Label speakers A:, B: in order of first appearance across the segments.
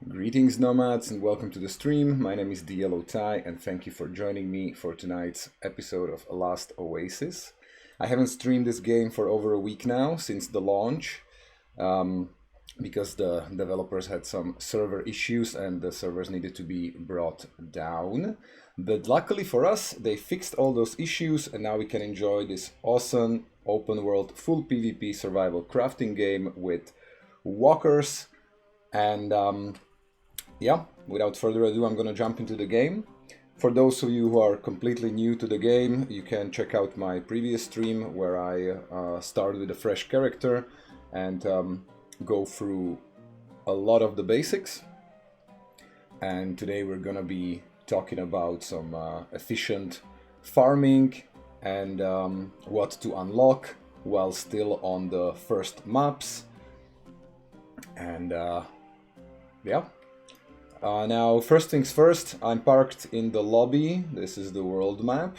A: Greetings Nomads and welcome to the stream. My name is Dielo Tai and thank you for joining me for tonight's episode of Last Oasis. I haven't streamed this game for over a week now since the launch because the developers had some server issues and the servers needed to be brought down. But luckily for us, they fixed all those issues and now we can enjoy this awesome open world full PvP survival crafting game with walkers. And yeah, without further ado, I'm gonna jump into the game. For those of you who are completely new to the game, you can check out my previous stream where I started with a fresh character and go through a lot of the basics. And today we're gonna be talking about some efficient farming and what to unlock while still on the first maps. And yeah. Now, first things first, I'm parked in the lobby. This is the world map,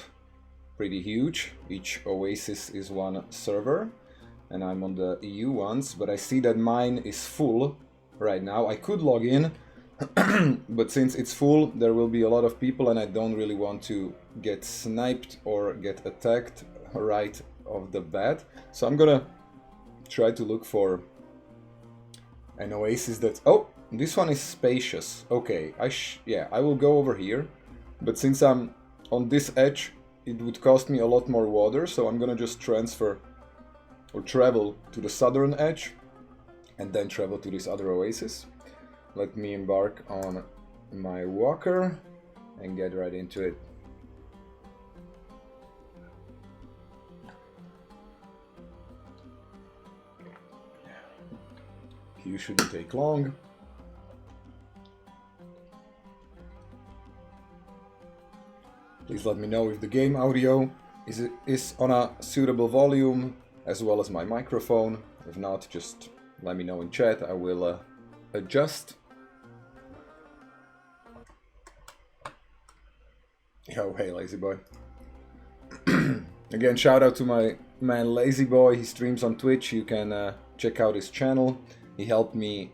A: pretty huge. Each oasis is one server, and I'm on the EU ones, but I see that mine is full right now. I could log in, but since it's full, there will be a lot of people, and I don't really want to get sniped or get attacked right off the bat. So I'm gonna try to look for an oasis that's... Oh! This one is spacious. Okay, I will go over here, but since I'm on this edge, it would cost me a lot more water, so I'm gonna just transfer or travel to the southern edge and then travel to this other oasis. Let me embark on my walker and get right into it. Queue shouldn't take long. Please let me know if the game audio is on a suitable volume, as well as my microphone. If not, just let me know in chat. I will adjust. Yo, hey, Lazy Boy. Again, shout out to my man Lazy Boy. He streams on Twitch. You can check out his channel. He helped me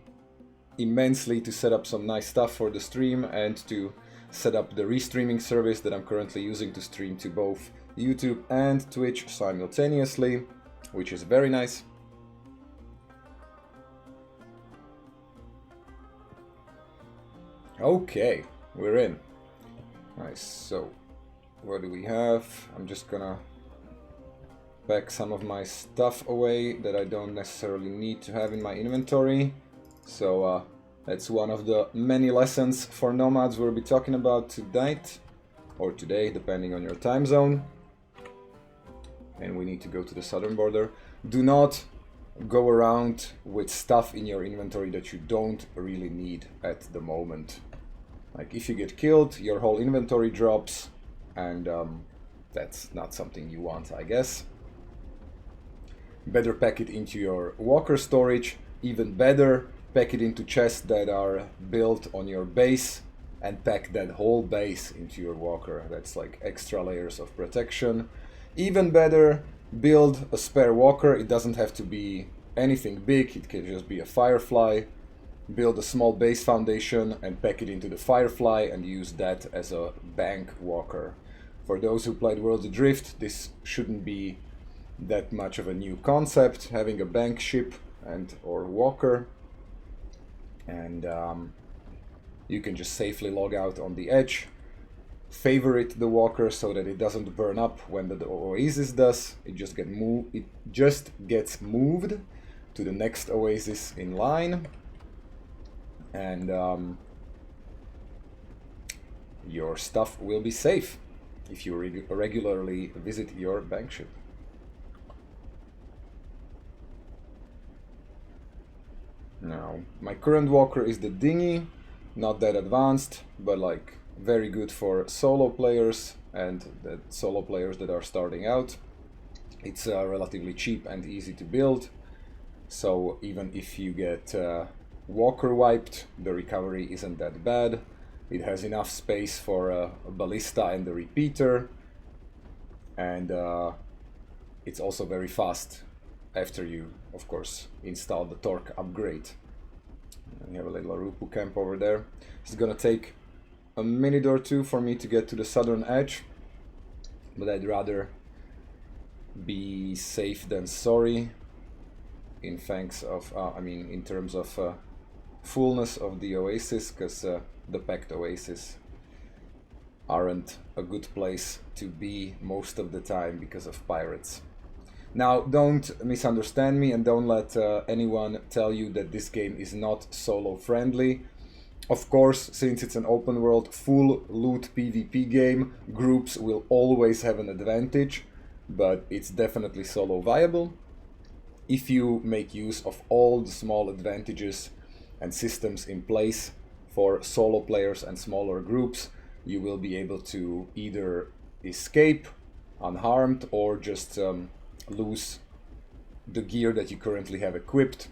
A: immensely to set up some nice stuff for the stream and to set up the restreaming service that I'm currently using to stream to both YouTube and Twitch simultaneously, which is very nice. Okay, we're in. Nice, so what do we have? I'm just gonna pack some of my stuff away that I don't necessarily need to have in my inventory. So that's one of the many lessons for Nomads we'll be talking about tonight, or today, depending on your time zone. And we need to go to the southern border. Do not go around with stuff in your inventory that you don't really need at the moment. Like, if you get killed, your whole inventory drops, and that's not something you want, I guess. Better pack it into your walker storage. Even better, pack it into chests that are built on your base and pack that whole base into your walker. That's like extra layers of protection. Even better, build a spare walker. It doesn't have to be anything big, it can just be a firefly. Build a small base foundation and pack it into the firefly and use that as a bank walker. For those who played World Adrift, this shouldn't be that much of a new concept, having a bank ship and or walker. And you can just safely log out on the edge, favorite the walker so that it doesn't burn up when the oasis does. It just gets moved to the next oasis in line, and your stuff will be safe if you regularly visit your bank ship. Now, my current walker is the dinghy, not that advanced, but like very good for solo players and the solo players that are starting out. It's relatively cheap and easy to build, so even if you get walker wiped, the recovery isn't that bad. It has enough space for a ballista and a repeater, and it's also very fast after you, of course, install the torque upgrade. We have a little Arupu camp over there. It's gonna take a minute or two for me to get to the southern edge, but I'd rather be safe than sorry in thanks of, in terms of fullness of the Oasis, because the packed Oasis aren't a good place to be most of the time because of pirates. Now, don't misunderstand me and don't let anyone tell you that this game is not solo friendly. Of course, since it's an open world, full loot PvP game, groups will always have an advantage, but it's definitely solo viable if you make use of all the small advantages and systems in place for solo players and smaller groups. You will be able to either escape unharmed or just lose the gear that you currently have equipped.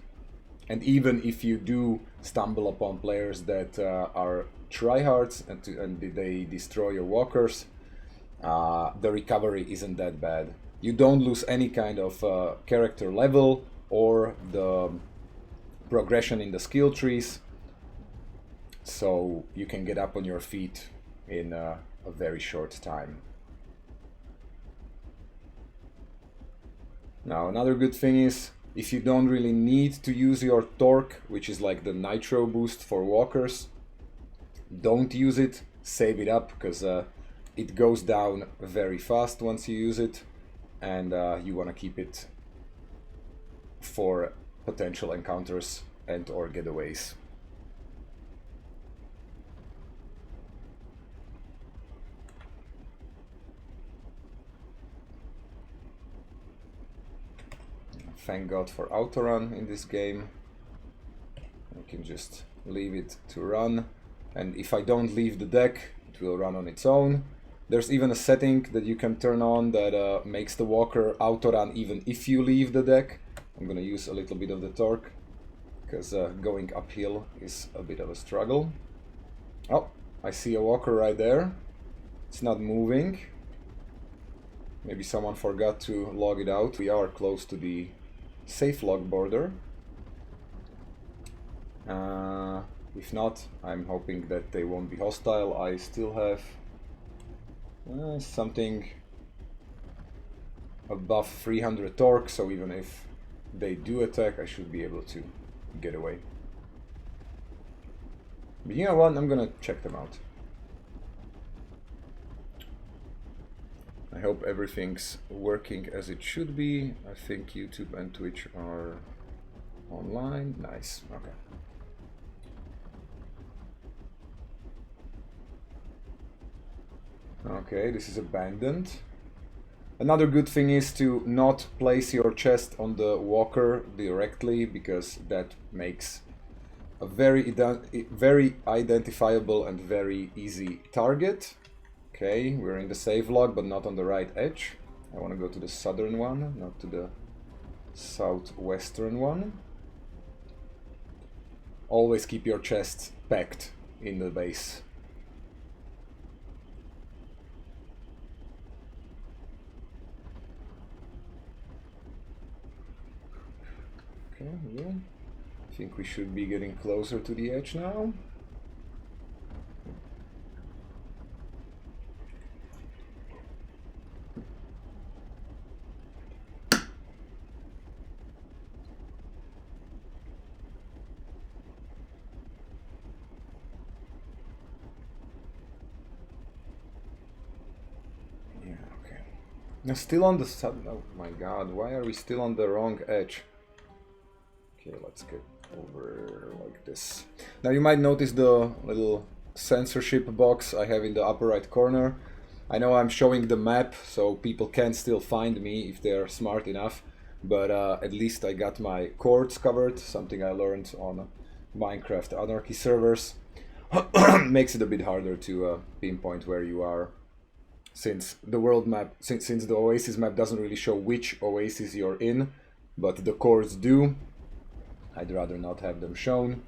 A: And even if you do stumble upon players that are tryhards and they destroy your walkers, the recovery isn't that bad. You don't lose any kind of character level or the progression in the skill trees, so you can get up on your feet in a very short time. Now, another good thing is, if you don't really need to use your torque, which is like the nitro boost for walkers, don't use it, save it up, because it goes down very fast once you use it, and you want to keep it for potential encounters and or getaways. Thank God for autorun in this game. I can just leave it to run, and if I don't leave the deck, it will run on its own. There's even a setting that you can turn on that makes the walker autorun even if you leave the deck. I'm gonna use a little bit of the torque, because going uphill is a bit of a struggle. Oh, I see a walker right there. It's not moving. Maybe someone forgot to log it out. We are close to the safe log border. If not, I'm hoping that they won't be hostile. I still have something above 300 torque, so even if they do attack, I should be able to get away. But you know what? I'm gonna check them out. I hope everything's working as it should be. I think YouTube and Twitch are online. Nice. Okay. Okay, this is abandoned. Another good thing is to not place your chest on the walker directly, because that makes a very identifiable and very easy target. Okay, we're in the save log, but not on the right edge. I want to go to the southern one, not to the southwestern one. Always keep your chest packed in the base. Okay, yeah. I think we should be getting closer to the edge now. Now still on the sub. Oh my god, why are we still on the wrong edge? Okay, let's get over like this. Now you might notice the little censorship box I have in the upper right corner. I know I'm showing the map, so people can still find me if they're smart enough, but at least I got my coords covered, something I learned on Minecraft Anarchy servers. Makes it a bit harder to pinpoint where you are, since the world map, since the Oasis map doesn't really show which Oasis you're in, but the coords do. I'd rather not have them shown.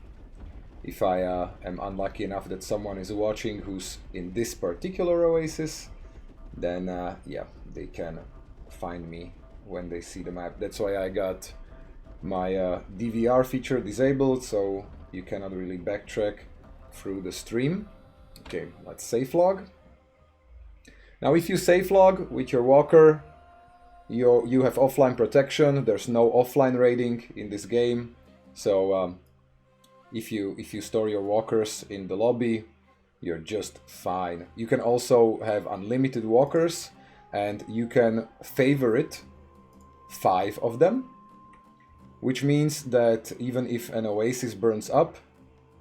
A: If I am unlucky enough that someone is watching who's in this particular Oasis, then yeah, they can find me when they see the map. That's why I got my DVR feature disabled, so you cannot really backtrack through the stream. Okay, let's safe log. Now if you safe log with your walker, you have offline protection. There's no offline raiding in this game. So if you store your walkers in the lobby, you're just fine. You can also have unlimited walkers, and you can favorite 5 of them, which means that even if an Oasis burns up,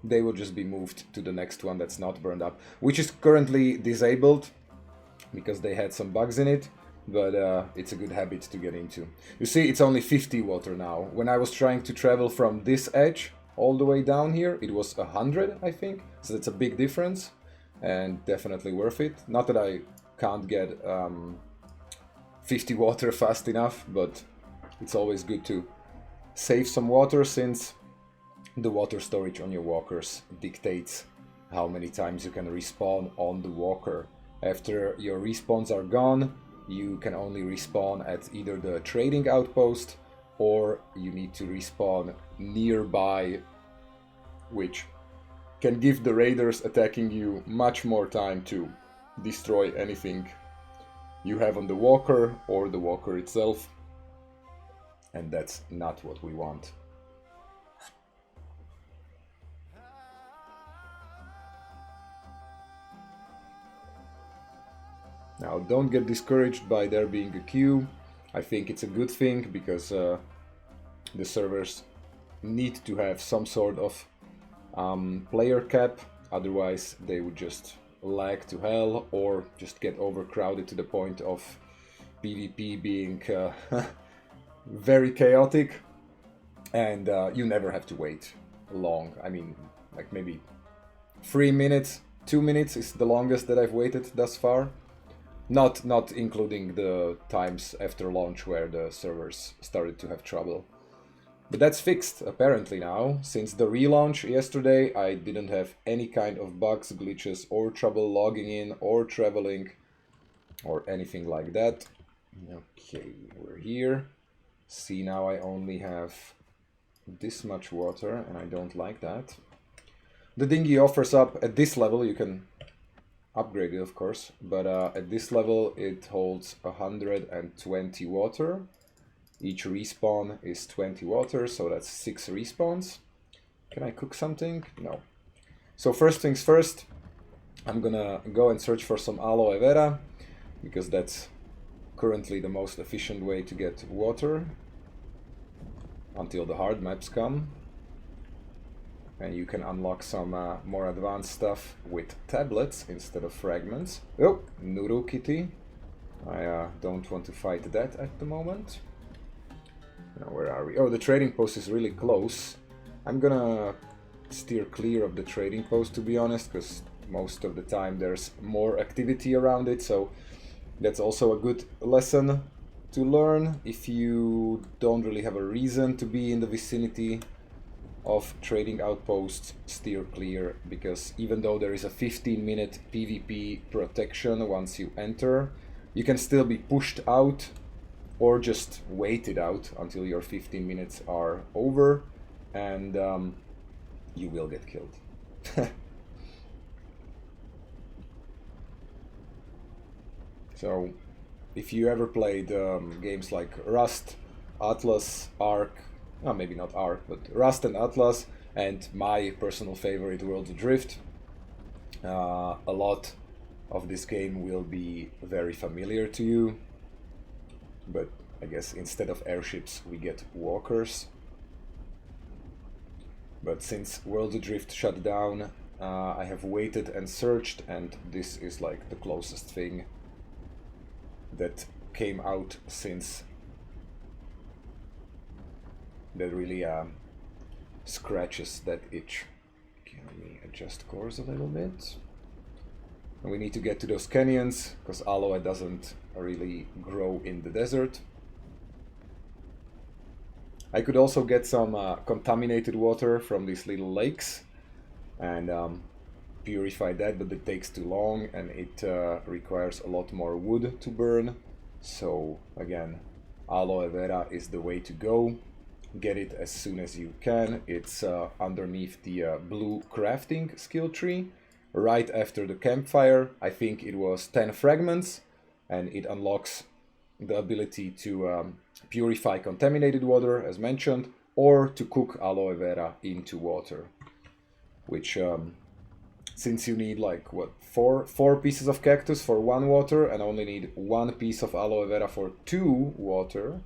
A: they will just be moved to the next one that's not burned up, which is currently disabled because they had some bugs in it, but it's a good habit to get into. You see, it's only 50 water now. When I was trying to travel from this edge all the way down here, it was 100, I think, so that's a big difference, and definitely worth it. Not that I can't get 50 water fast enough, but it's always good to save some water, since the water storage on your walkers dictates how many times you can respawn on the walker. After your respawns are gone, you can only respawn at either the trading outpost, or you need to respawn nearby, which can give the raiders attacking you much more time to destroy anything you have on the walker or the walker itself, and that's not what we want. Now, don't get discouraged by there being a queue. I think it's a good thing, because the servers need to have some sort of player cap, otherwise they would just lag to hell or just get overcrowded to the point of PvP being very chaotic, and you never have to wait long. I mean, like maybe 3 minutes, 2 minutes is the longest that I've waited thus far. Not including the times after launch where the servers started to have trouble. But that's fixed apparently now. Since the relaunch yesterday, I didn't have any kind of bugs, glitches, or trouble logging in or traveling or anything like that. Okay, we're here. See, now I only have this much water, and I don't like that. The dinghy offers up at this level, you can upgrade it of course, but at this level it holds 120 water. Each respawn is 20 water, so that's 6 respawns. Can I cook something? No. So first things first, I'm gonna go and search for some aloe vera, because that's currently the most efficient way to get water until the hard maps come. And you can unlock some more advanced stuff with tablets instead of fragments. Oh, Nuru Kitty. I don't want to fight that at the moment. Now, where are we? Oh, the trading post is really close. I'm gonna steer clear of the trading post, to be honest, because most of the time there's more activity around it, so that's also a good lesson to learn. If you don't really have a reason to be in the vicinity of trading outposts, steer clear, because even though there is a 15-minute PvP protection once you enter, you can still be pushed out or just wait it out until your 15 minutes are over, and you will get killed. So if you ever played games like Rust, Atlas, Ark, maybe not Ark, but Rust and Atlas, and my personal favorite, World Adrift, a lot of this game will be very familiar to you. But I guess instead of airships we get walkers. But since World Adrift shut down, I have waited and searched, and this is like the closest thing that came out since, that really scratches that itch. Okay, let me adjust course a little bit. And we need to get to those canyons, because aloe doesn't really grow in the desert. I could also get some contaminated water from these little lakes and purify that, but it takes too long and it requires a lot more wood to burn. So again, aloe vera is the way to go. get it as soon as you can. It's underneath the blue crafting skill tree, right after the campfire. I think it was 10 fragments, and it unlocks the ability to purify contaminated water, as mentioned, or to cook aloe vera into water, which since you need like what, four pieces of cactus for 1 water and only need 1 piece of aloe vera for 2 water,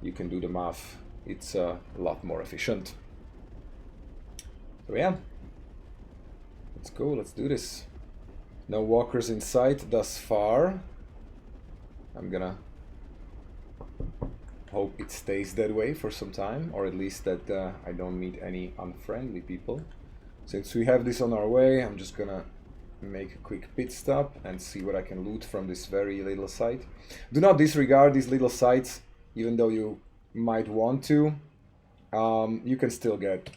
A: you can do the math. It's a lot more efficient. So yeah, let's go, let's do this. No walkers in sight thus far. I'm gonna hope it stays that way for some time, or at least that I don't meet any unfriendly people. Since we have this on our way, I'm just gonna make a quick pit stop and see what I can loot from this very little site. Do not disregard these little sites, even though you might want to. You can still get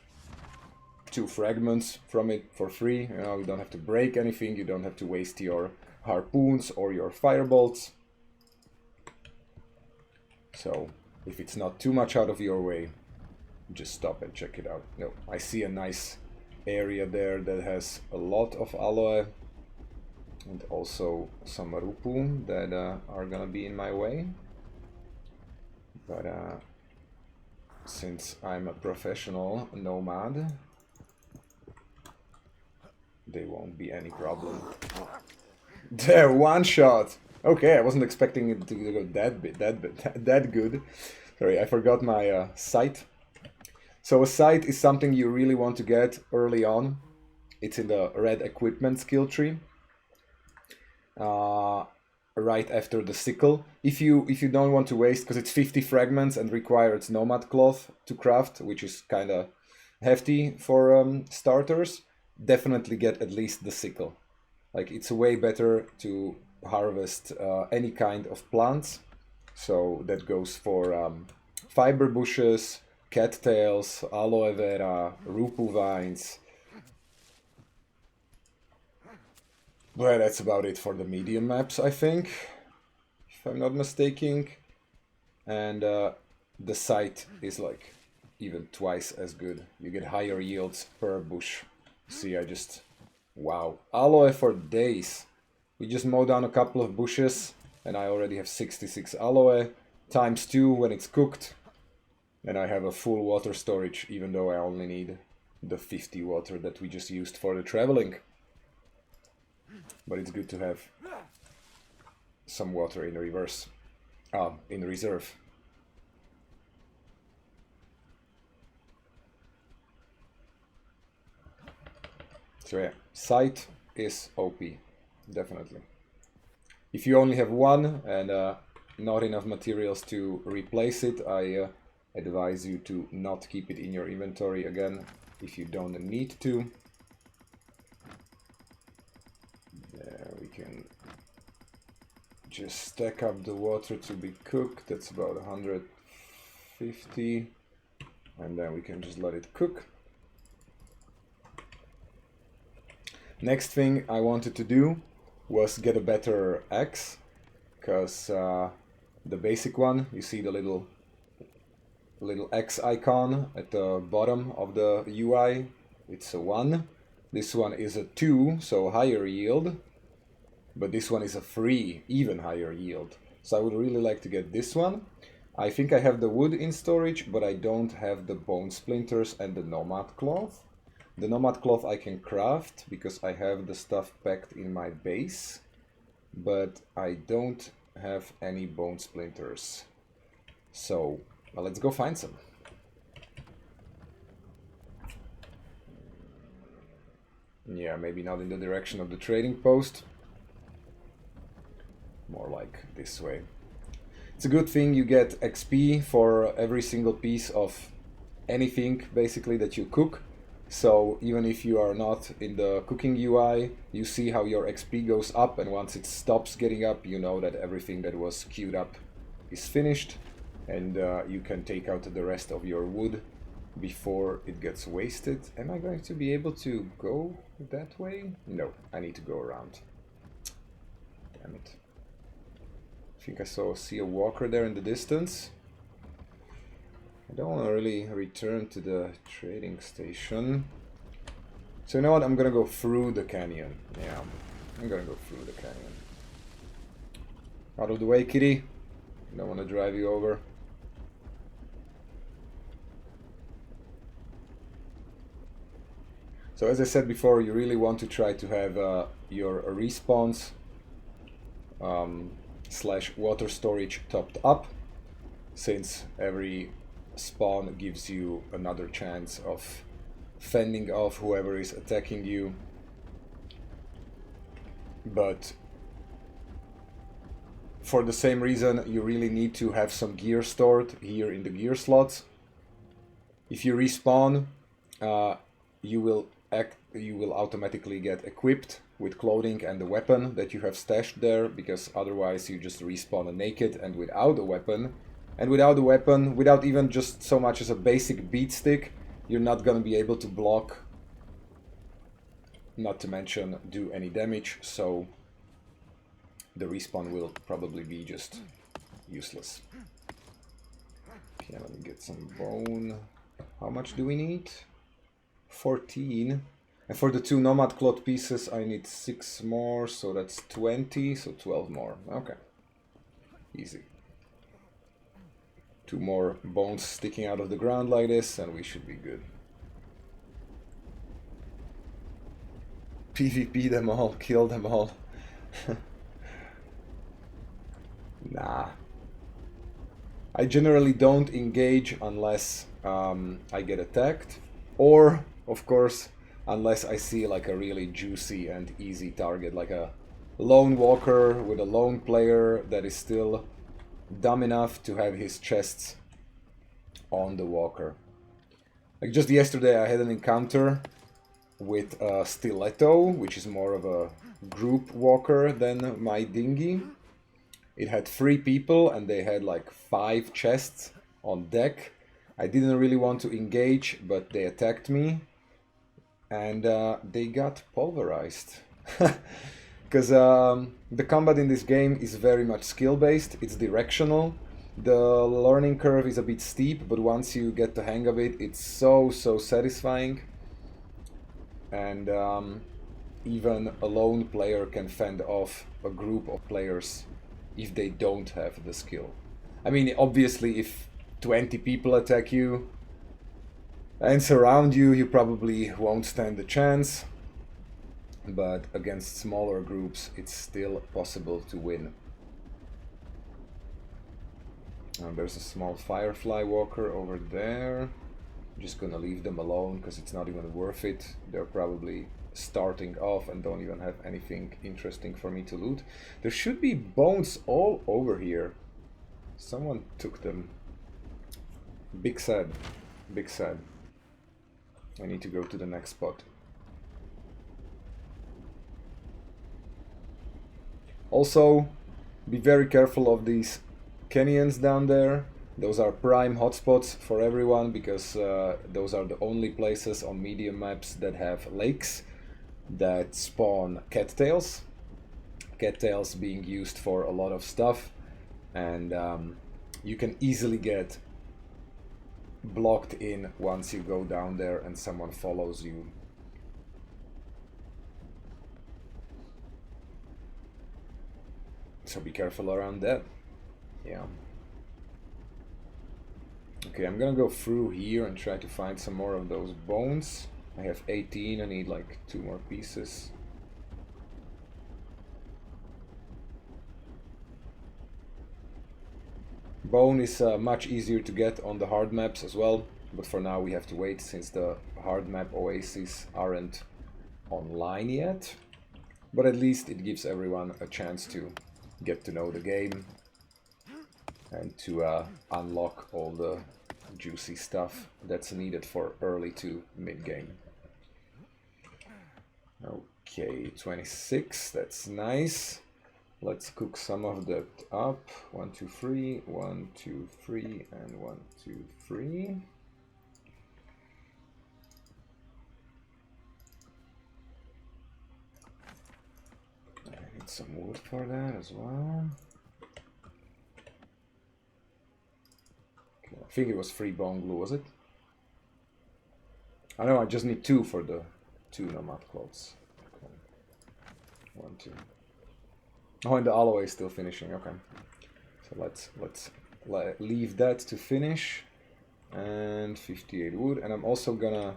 A: 2 fragments from it for free. You know, you don't have to break anything, you don't have to waste your harpoons or your firebolts. So if it's not too much out of your way, just stop and check it out. No, I see a nice area there that has a lot of aloe and also some rupu that are gonna be in my way. But since I'm a professional nomad, they won't be any problem. There, 1 shot! Okay, I wasn't expecting it to go that good. Sorry, I forgot my sight. So a sight is something you really want to get early on. It's in the red equipment skill tree, right after the sickle. If you don't want to waste, because it's 50 fragments and requires nomad cloth to craft, which is kind of hefty for starters, definitely get at least the sickle. Like, it's way better to harvest any kind of plants. So that goes for fiber bushes, cattails, aloe vera, rupu vines. Well, that's about it for the medium maps, I think, if I'm not mistaken. And the site is like even twice as good. You get higher yields per bush. See, wow, aloe for days. We just mow down a couple of bushes and I already have 66 aloe, times 2 when it's cooked. And I have a full water storage, even though I only need the 50 water that we just used for the traveling. But it's good to have some water in reverse, in reserve. So yeah, sight is OP, definitely. If you only have 1 and not enough materials to replace it, I advise you to not keep it in your inventory again if you don't need to. There, we can just stack up the water to be cooked. That's about 150, and then we can just let it cook. Next thing I wanted to do was get a better axe, because the basic one, you see the little X icon at the bottom of the UI, it's a 1. This one is a 2, so higher yield, but this one is a 3, even higher yield. So I would really like to get this one. I think I have the wood in storage, but I don't have the bone splinters and the nomad cloth. The nomad cloth I can craft because I have the stuff packed in my base, but I don't have any bone splinters. So well, let's go find some. Yeah, maybe not in the direction of the trading post. More like this way. It's a good thing you get XP for every single piece of anything basically that you cook. So even if you are not in the cooking UI, you see how your XP goes up, and once it stops getting up, you know that everything that was queued up is finished, and you can take out the rest of your wood before it gets wasted. Am I going to be able to go that way? No, I need to go around. Damn it. I think I see a walker there in the distance. I don't want to really return to the trading station. So you know what? I'm gonna go through the canyon. Yeah, I'm gonna go through the canyon. Out of the way, kitty. I don't want to drive you over. So as I said before, you really want to try to have your respawns / water storage topped up, since every spawn gives you another chance of fending off whoever is attacking you. But for the same reason, you really need to have some gear stored here in the gear slots. If you respawn, you will automatically get equipped with clothing and the weapon that you have stashed there, because otherwise you just respawn naked and without a weapon. And without a weapon, without even just so much as a basic beat stick, you're not gonna be able to block, not to mention do any damage, so the respawn will probably be just useless. Okay, let me get some bone. How much do we need? 14. And for the 2 nomad cloth pieces I need 6 more, so that's 20, so 12 more. Okay. Easy. 2 more bones sticking out of the ground like this and we should be good. PvP them all, kill them all. Nah. I generally don't engage unless I get attacked, or, of course, unless I see like a really juicy and easy target, like a lone walker with a lone player that is still dumb enough to have his chests on the walker. Like just yesterday I had an encounter with a stiletto, which is more of a group walker than my dinghy. It had 3 people and they had like 5 chests on deck. I didn't really want to engage, but they attacked me and they got pulverized. Because the combat in this game is very much skill based, it's directional. The learning curve is a bit steep, but once you get the hang of it, it's so satisfying. And even a lone player can fend off a group of players if they don't have the skill. I mean, obviously, if 20 people attack you and surround you, you probably won't stand a chance. But against smaller groups, it's still possible to win. There's a small firefly walker over there. I'm just gonna leave them alone because it's not even worth it. They're probably starting off and don't even have anything interesting for me to loot. There should be bones all over here. Someone took them. Big sad. Big sad. I need to go to the next spot. Also, be very careful of these canyons down there. Those are prime hotspots for everyone because those are the only places on medium maps that have lakes that spawn cattails. Cattails being used for a lot of stuff, and you can easily get blocked in once you go down there and someone follows you. So be careful around that. Yeah. Okay, I'm gonna go through here and try to find some more of those bones. I have 18, I need like 2 more pieces. Bone is much easier to get on the hard maps as well, but for now we have to wait since the hard map Oasis aren't online yet. But at least it gives everyone a chance to get to know the game and to unlock all the juicy stuff that's needed for early to mid game. Okay, 26, that's nice. Let's cook some of that up. 1, 2, 3, 1, 2, 3, and 1, 2, 3. I need some wood for that as well. Okay, think it was 3 bone glue, was it? I know I just need 2 for the 2 nomad cloths. Okay. 1, 2. Oh, and the alloy is still finishing. Okay. So let's leave that to finish. And 58 wood. And I'm also gonna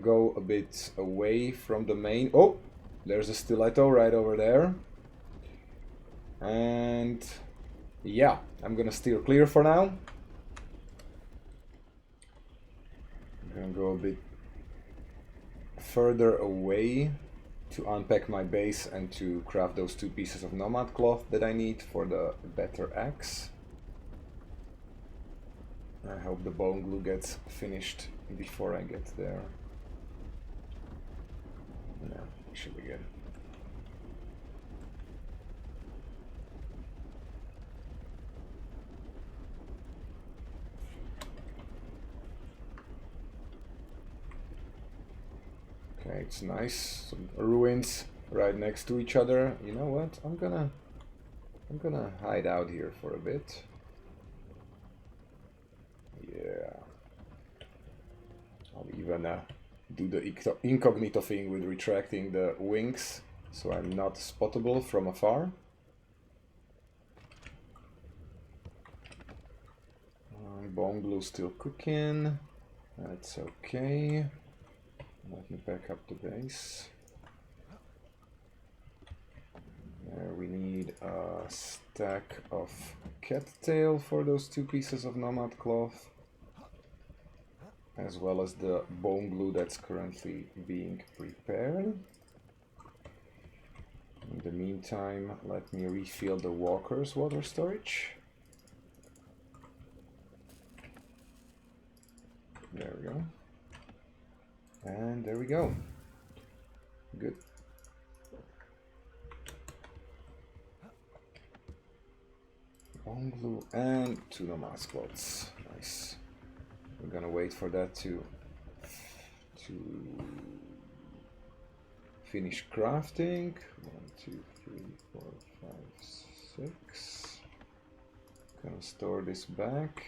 A: go a bit away from the main. Oh, there's a stiletto right over there. And yeah, I'm gonna steer clear for now. I'm gonna go a bit further away to unpack my base and to craft those 2 pieces of nomad cloth that I need for the better axe. I hope the bone glue gets finished before I get there. Yeah, should be good. Okay, it's nice. Some ruins right next to each other. You know what? I'm gonna hide out here for a bit. Yeah. I'll even do the incognito thing with retracting the wings, so I'm not spottable from afar. Bone glue still cooking. That's okay. Let me back up the base. There we need a stack of cattail for those 2 pieces of nomad cloth, as well as the bone glue that's currently being prepared. In the meantime, let me refill the walker's water storage. There we go. And there we go. Good. Bone glue and 2 nomad cloths. Nice. We're gonna wait for that to finish crafting. 1, 2, 3, 4, 5, 6. Gonna store this back.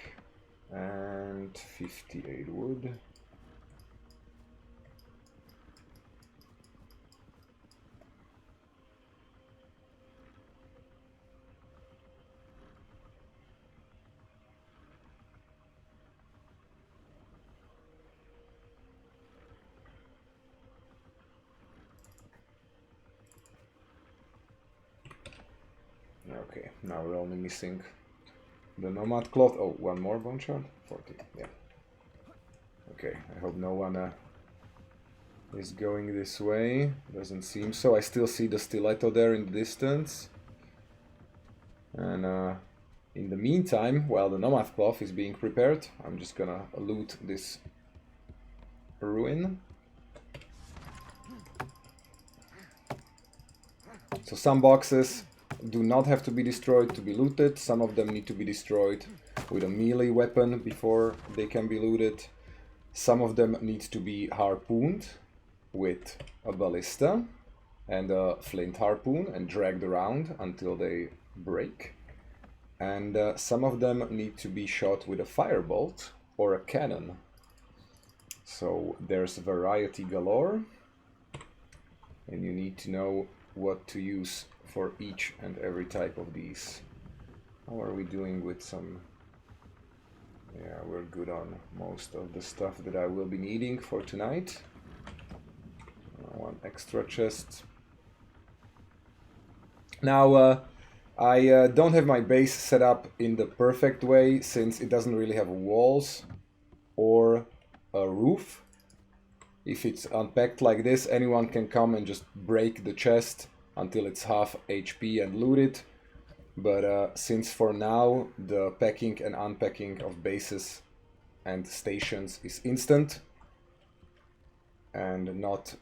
A: And 58 wood. Okay, now we're only missing the nomad cloth. Oh, 1 more bone shard? 40, yeah. Okay, I hope no one is going this way. Doesn't seem so. I still see the stiletto there in the distance. And in the meantime, while the nomad cloth is being prepared, I'm just gonna loot this ruin. So some boxes do not have to be destroyed to be looted. Some of them need to be destroyed with a melee weapon before they can be looted. Some of them need to be harpooned with a ballista and a flint harpoon and dragged around until they break. And some of them need to be shot with a firebolt or a cannon. So there's variety galore, and you need to know what to use for each and every type of these. How are we doing with some? Yeah, we're good on most of the stuff that I will be needing for tonight. 1 extra chest. Now, I don't have my base set up in the perfect way, since it doesn't really have walls or a roof. If it's unpacked like this, anyone can come and just break the chest until it's half HP and loot it. But since for now the packing and unpacking of bases and stations is instant and not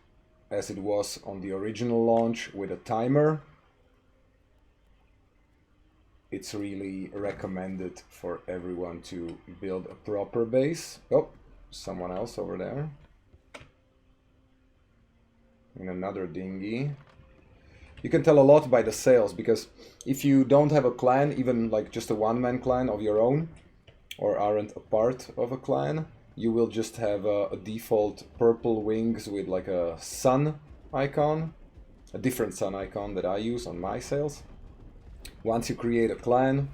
A: as it was on the original launch with a timer, it's really recommended for everyone to build a proper base. Oh, someone else over there in another dinghy. You can tell a lot by the sails, because if you don't have a clan, even like just a one-man clan of your own, or aren't a part of a clan, you will just have a default purple wings with like a sun icon, a different sun icon that I use on my sails. Once you create a clan,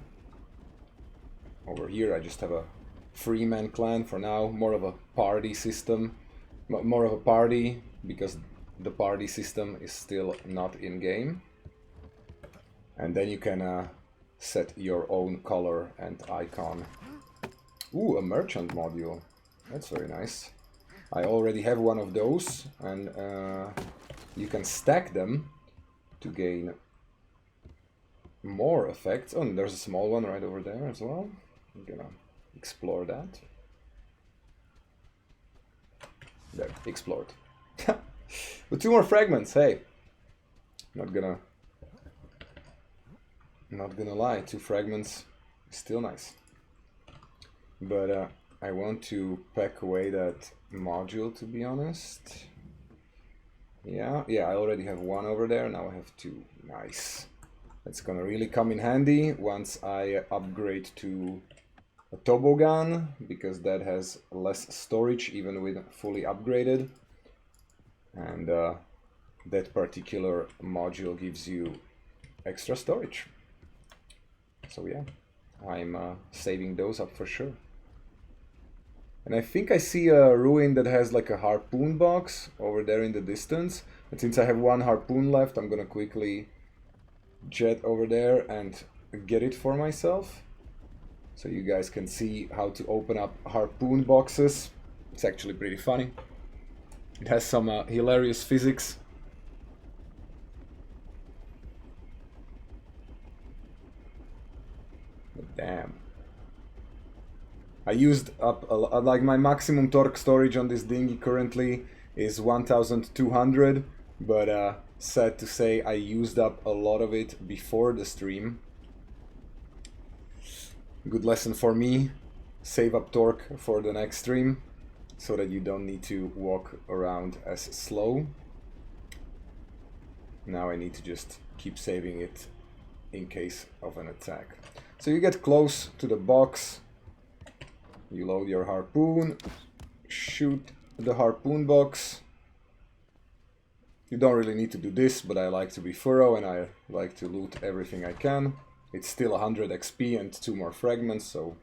A: over here I just have a free-man clan for now, more of a party system, more of a party because the party system is still not in-game. And then you can set your own color and icon. Ooh, a merchant module. That's very nice. I already have one of those, and you can stack them to gain more effects. Oh, and there's a small one right over there as well. I'm gonna explore that. There, explored. With 2 more fragments, hey. Not gonna lie, 2 fragments is still nice. But I want to pack away that module, to be honest. Yeah, I already have 1 over there, now I have 2. Nice. That's gonna really come in handy once I upgrade to a toboggan, because that has less storage even with fully upgraded. And that particular module gives you extra storage. So yeah, I'm saving those up for sure. And I think I see a ruin that has like a harpoon box over there in the distance. And since I have 1 harpoon left, I'm gonna quickly jet over there and get it for myself. So you guys can see how to open up harpoon boxes. It's actually pretty funny. It has some hilarious physics. But damn. I used up, like my maximum torque storage on this dinghy currently is 1200, but sad to say I used up a lot of it before the stream. Good lesson for me, save up torque for the next stream, so that you don't need to walk around as slow. Now I need to just keep saving it in case of an attack. So you get close to the box, you load your harpoon, shoot the harpoon box. You don't really need to do this, but I like to be thorough and I like to loot everything I can. It's still 100 XP and 2 more fragments, so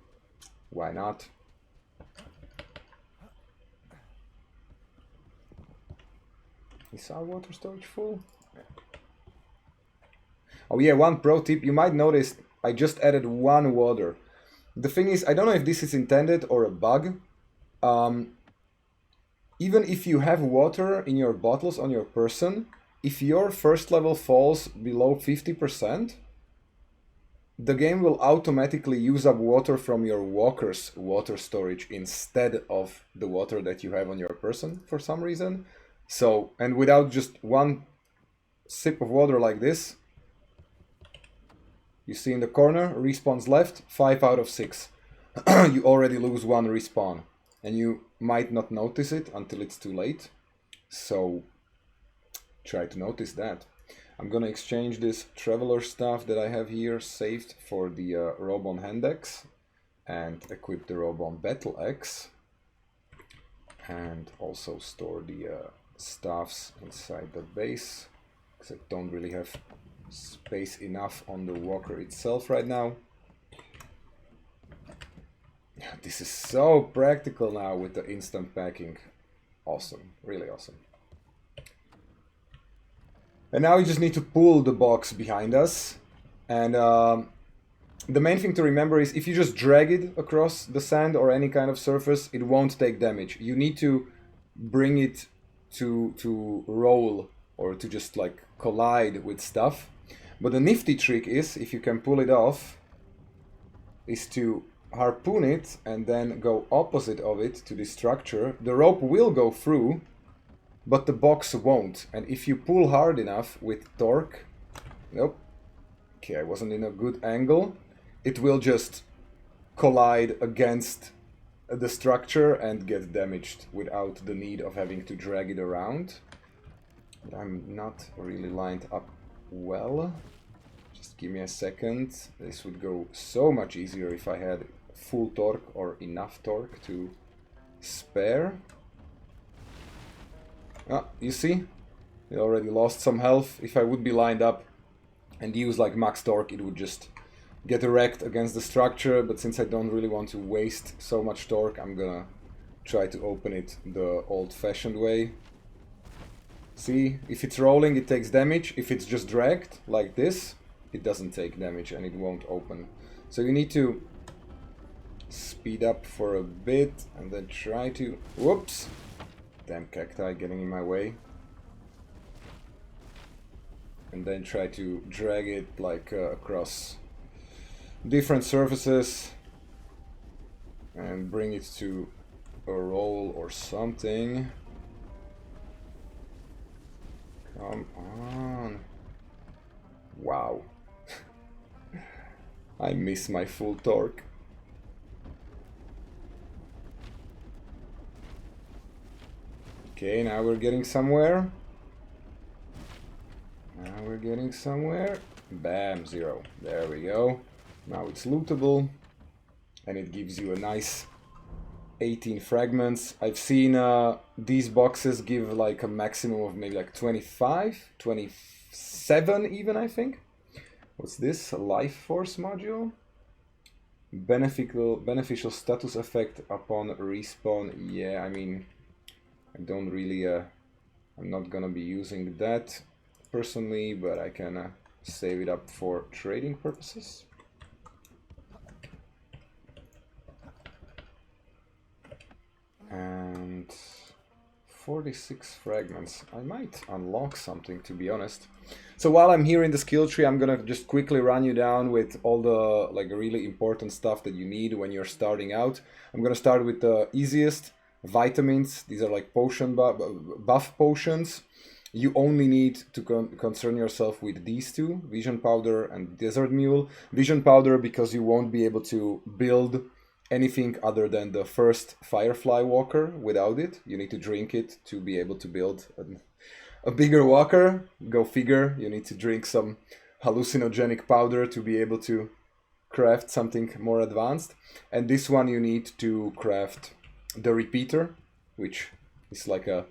A: why not? Is our water storage full? Yeah. Oh yeah, 1 pro tip, you might notice I just added 1 water. The thing is, I don't know if this is intended or a bug. Even if you have water in your bottles on your person, if your first level falls below 50%, the game will automatically use up water from your walker's water storage instead of the water that you have on your person for some reason. So, and without just 1 sip of water like this, you see in the corner, respawns left, 5 out of 6. You already lose 1 respawn. And you might not notice it until it's too late. So try to notice that. I'm gonna exchange this traveler stuff that I have here saved for the Robon hand axe and equip the Robon battle axe. And also store the staffs inside the base, because I don't really have space enough on the walker itself right now. This is so practical now with the instant packing. Awesome, really awesome. And now we just need to pull the box behind us. And the main thing to remember is if you just drag it across the sand or any kind of surface, it won't take damage. You need to bring it to roll or to just like collide with stuff. But the nifty trick is, if you can pull it off, is to harpoon it and then go opposite of it to the structure. The rope will go through, but the box won't. And if you pull hard enough with torque, nope, okay, I wasn't in a good angle, it will just collide against the structure and get damaged without the need of having to drag it around. But I'm not really lined up well. Just give me a second. This would go so much easier if I had full torque or enough torque to spare. Ah, you see? It already lost some health. If I would be lined up and use like max torque, it would just get wrecked against the structure, but since I don't really want to waste so much torque, I'm gonna try to open it the old-fashioned way. See, if it's rolling, it takes damage. If it's just dragged like this, it doesn't take damage and it won't open. So you need to speed up for a bit and then try to... Whoops! Damn cacti getting in my way. And then try to drag it like across different surfaces and bring it to a roll or something. Come on. Wow. I miss my full torque. Okay, now we're getting somewhere. Now we're getting somewhere. Bam, 0. There we go. Now it's lootable. And it gives you a nice 18 fragments. I've seen these boxes give like a maximum of maybe like 25, 27 even, I think. What's this? A life force module? Beneficial status effect upon respawn. Yeah, I mean, I don't really, I'm not gonna be using that personally, but I can save it up for trading purposes. And 46 fragments. I might unlock something, to be honest. So while I'm here in the skill tree, I'm gonna just quickly run you down with all the like really important stuff that you need when you're starting out. I'm gonna start with the easiest, vitamins. These are like potion buff potions. You only need to concern yourself with these two, Vision Powder and Desert Mule. Vision Powder because you won't be able to build anything other than the first Firefly Walker without it. You need to drink it to be able to build a bigger walker. Go figure, you need to drink some hallucinogenic powder to be able to craft something more advanced. And this one you need to craft the Repeater, which is like a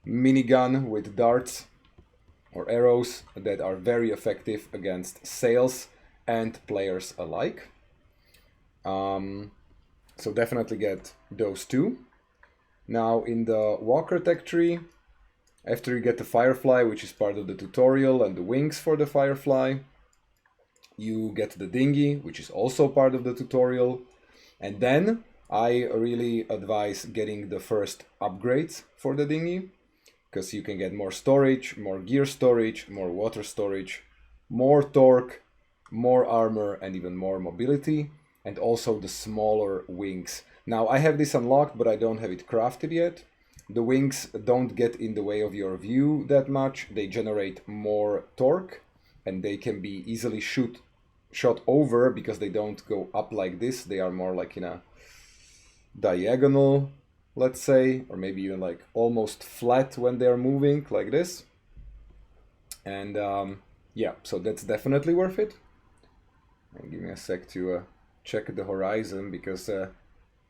A: minigun with darts or arrows that are very effective against sails and players alike. So definitely get those two. Now in the Walker tech tree, after you get the Firefly, which is part of the tutorial, and the wings for the Firefly, you get the dinghy, which is also part of the tutorial. And then I really advise getting the first upgrades for the dinghy, because you can get more storage, more gear storage, more water storage, more torque, more armor, and even more mobility, and also the smaller wings. Now I have this unlocked, but I don't have it crafted yet. The wings don't get in the way of your view that much. They generate more torque, and they can be easily shot over because they don't go up like this. They are more like in a diagonal, let's say, or maybe even like almost flat when they are moving like this. And yeah, so that's definitely worth it. And give me a sec to check the horizon, because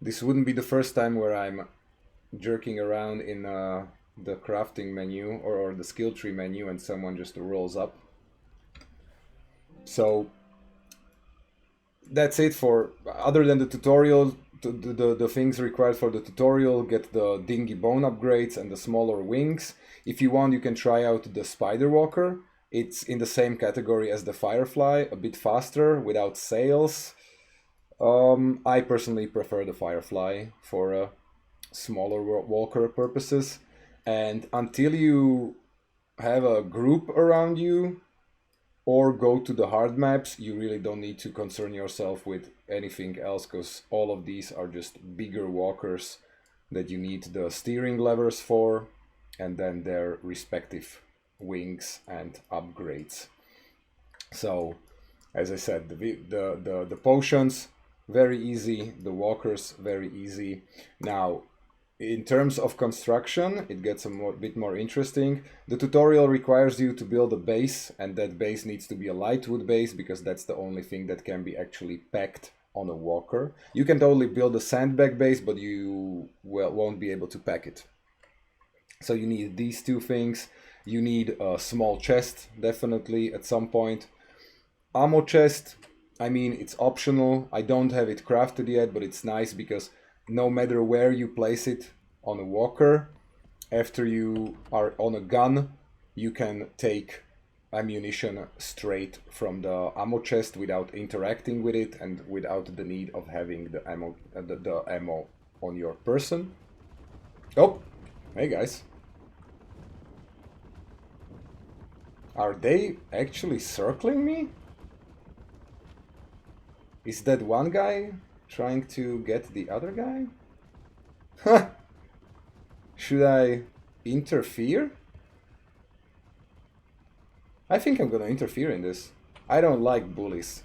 A: this wouldn't be the first time where I'm jerking around in the crafting menu or the skill tree menu and someone just rolls up. So that's it for, other than the tutorial, the things required for the tutorial. Get the dinghy bone upgrades and the smaller wings. If you want, you can try out the Spider Walker. It's in the same category as the Firefly, a bit faster, without sails. I personally prefer the Firefly for smaller walker purposes. And until you have a group around you or go to the hard maps, you really don't need to concern yourself with anything else, because all of these are just bigger walkers that you need the steering levers for, and then their respective wings and upgrades. So as I said, the potions, very easy. The walkers, very easy. Now, in terms of construction, it gets a bit more interesting. The tutorial requires you to build a base, and that base needs to be a lightwood base, because that's the only thing that can be actually packed on a walker. You can totally build a sandbag base, but you won't be able to pack it. So you need these two things. You need a small chest, definitely, at some point. Ammo chest, I mean, it's optional. I don't have it crafted yet, but it's nice because no matter where you place it on a walker, after you are on a gun, you can take ammunition straight from the ammo chest without interacting with it and without the need of having the ammo on your person. Oh, hey guys. Are they actually circling me? Is that one guy trying to get the other guy? Huh. Should I interfere? I think I'm gonna interfere in this. I don't like bullies.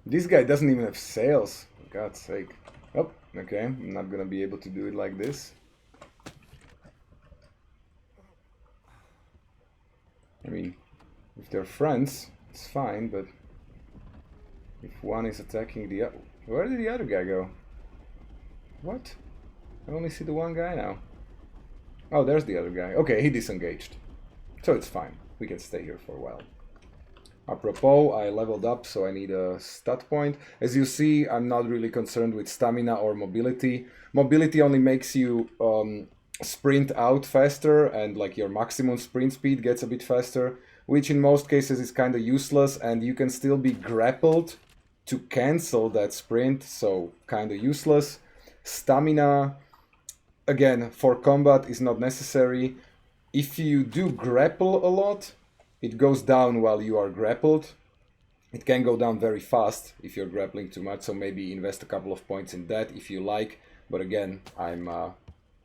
A: This guy doesn't even have sails, for God's sake. Oh, okay, I'm not gonna be able to do it like this. I mean, if they're friends, it's fine, but if one is attacking the other... Where did the other guy go? What? I only see the one guy now. Oh, there's the other guy. Okay, he disengaged. So it's fine. We can stay here for a while. Apropos, I leveled up, so I need a stat point. As you see, I'm not really concerned with stamina or mobility. Mobility only makes you sprint out faster, and like your maximum sprint speed gets a bit faster, which in most cases is kind of useless, and you can still be grappled to cancel that sprint, so kind of useless. Stamina, again, for combat is not necessary. If you do grapple a lot, it goes down while you are grappled. It can go down very fast if you're grappling too much, so maybe invest a couple of points in that if you like. But again, I'm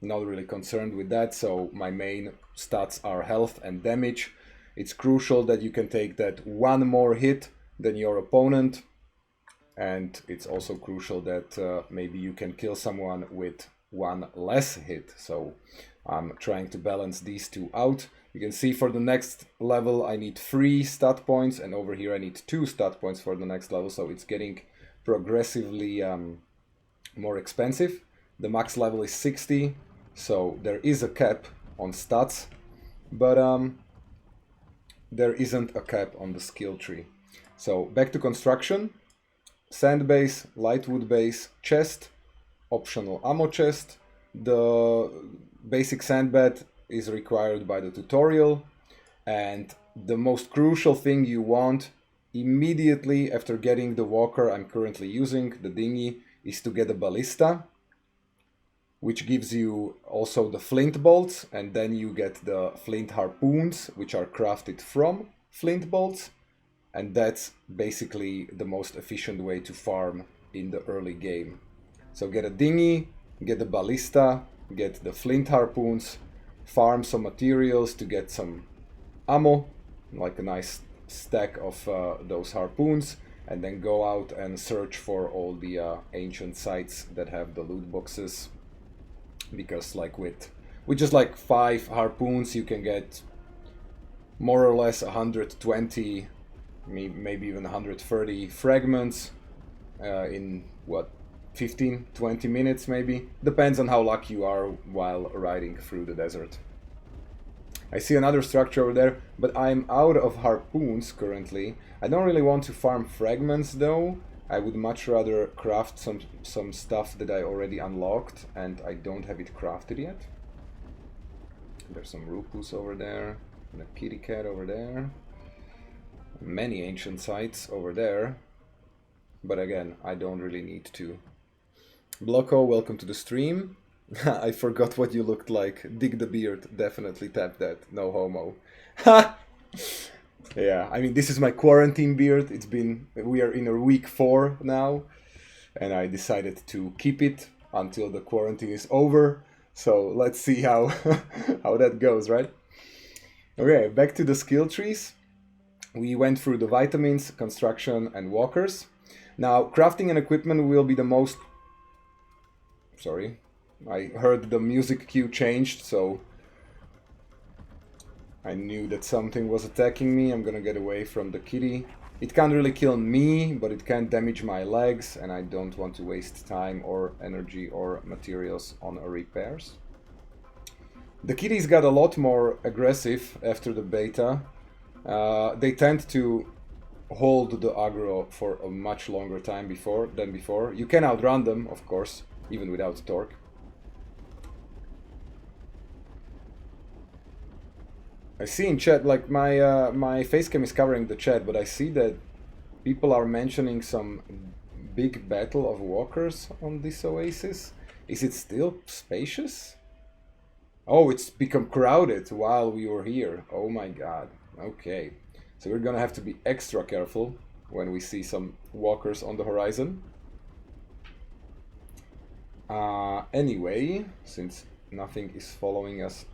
A: not really concerned with that, so my main stats are health and damage. It's crucial that you can take that one more hit than your opponent, and it's also crucial that maybe you can kill someone with one less hit. So I'm trying to balance these two out. You can see for the next level I need 3 stat points, and over here I need 2 stat points for the next level, so it's getting progressively more expensive. The max level is 60, so there is a cap on stats, but there isn't a cap on the skill tree. So back to construction. Sand base, light wood base, chest, optional ammo chest. The basic sand bed is required by the tutorial, and the most crucial thing you want immediately after getting the walker I'm currently using, the dinghy, is to get a ballista, which gives you also the flint bolts, and then you get the flint harpoons, which are crafted from flint bolts. And that's basically the most efficient way to farm in the early game. So get a dinghy, get the ballista, get the flint harpoons, farm some materials to get some ammo, like a nice stack of those harpoons, and then go out and search for all the ancient sites that have the loot boxes. Because like with just like 5 harpoons you can get more or less 120, maybe even 130 fragments in what, 15-20 minutes maybe. Depends on how lucky you are while riding through the desert. I see another structure over there, but I'm out of harpoons currently. I don't really want to farm fragments though. I would much rather craft some stuff that I already unlocked and I don't have it crafted yet. There's some rupus over there, and a kitty cat over there. Many ancient sites over there, but again, I don't really need to. Blocko, welcome to the stream. I forgot what you looked like. Dig the beard, definitely tap that, no homo. Ha! Yeah, I mean, this is my quarantine beard. We are in a week 4 now, and I decided to keep it until the quarantine is over. So let's see how how that goes, right? Okay, back to the skill trees. We went through the vitamins, construction, and walkers. Now, crafting and equipment will be the most... Sorry, I heard the music cue changed, so I knew that something was attacking me. I'm gonna get away from the kitty. It can't really kill me, but it can damage my legs, and I don't want to waste time or energy or materials on repairs. The kitties got a lot more aggressive after the beta. They tend to hold the aggro for a much longer time than before. You can outrun them, of course, even without torque. I see in chat, like my face cam is covering the chat, but I see that people are mentioning some big battle of walkers on this Oasis. Is it still spacious? Oh, it's become crowded while we were here. Oh my god. Okay. So we're gonna have to be extra careful when we see some walkers on the horizon. Anyway, since nothing is following us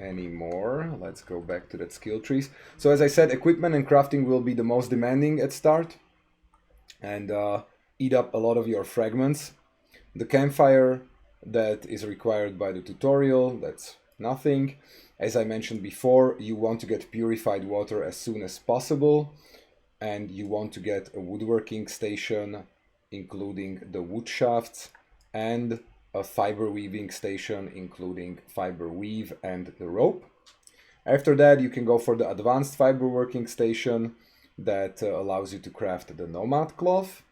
A: anymore, let's go back to that skill trees. So as I said, equipment and crafting will be the most demanding at start and eat up a lot of your fragments. The campfire that is required by the tutorial, that's nothing. As I mentioned before, you want to get purified water as soon as possible, and you want to get a woodworking station including the wood shafts and a fiber weaving station including fiber weave and the rope. After that, you can go for the advanced fiber working station that allows you to craft the nomad cloth.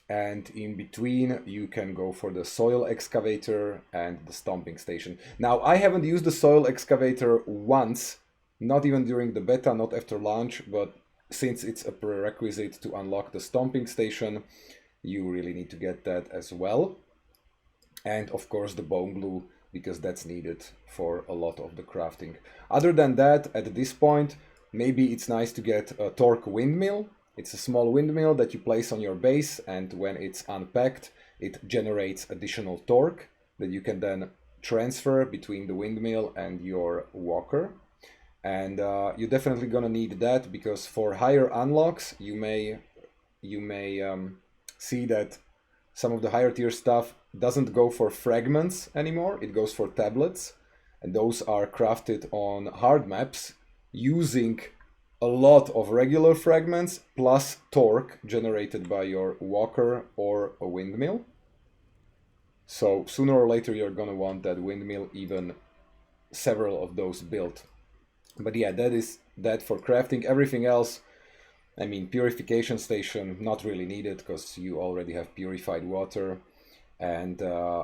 A: And in between, you can go for the soil excavator and the stomping station. Now, I haven't used the soil excavator once, not even during the beta, not after launch, but since it's a prerequisite to unlock the stomping station, you really need to get that as well. And of course the bone glue, because that's needed for a lot of the crafting. Other than that, at this point, maybe it's nice to get a torque windmill. It's a small windmill that you place on your base, and when it's unpacked, it generates additional torque that you can then transfer between the windmill and your walker. And you're definitely gonna need that, because for higher unlocks, you may see that some of the higher tier stuff doesn't go for fragments anymore, it goes for tablets, and those are crafted on hard maps using a lot of regular fragments plus torque generated by your walker or a windmill. So sooner or later you're gonna want that windmill, even several of those built. But yeah, that is that for crafting. Everything else, I mean, purification station, not really needed because you already have purified water, and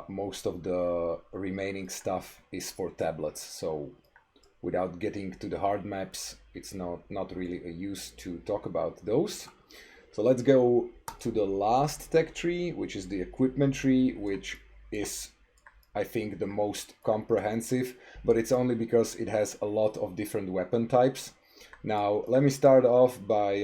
A: most of the remaining stuff is for tablets. So without getting to the hard maps, it's not really a use to talk about those. So let's go to the last tech tree, which is the equipment tree, which is, I think, the most comprehensive, but it's only because it has a lot of different weapon types. Now, let me start off by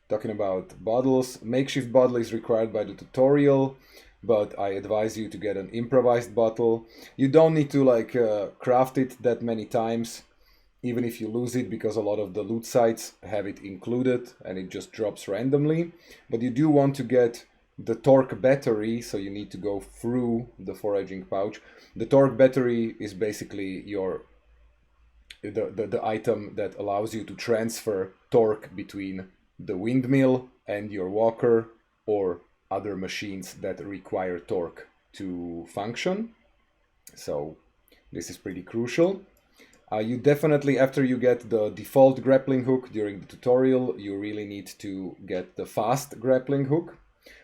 A: talking about bottles. Makeshift bottle is required by the tutorial, but I advise you to get an improvised bottle. You don't need to craft it that many times, even if you lose it, because a lot of the loot sites have it included and it just drops randomly. But you do want to get the torque battery, so you need to go through the foraging pouch. The torque battery is basically the item that allows you to transfer torque between the windmill and your walker or other machines that require torque to function. So this is pretty crucial. You definitely, after you get the default grappling hook during the tutorial, you really need to get the fast grappling hook,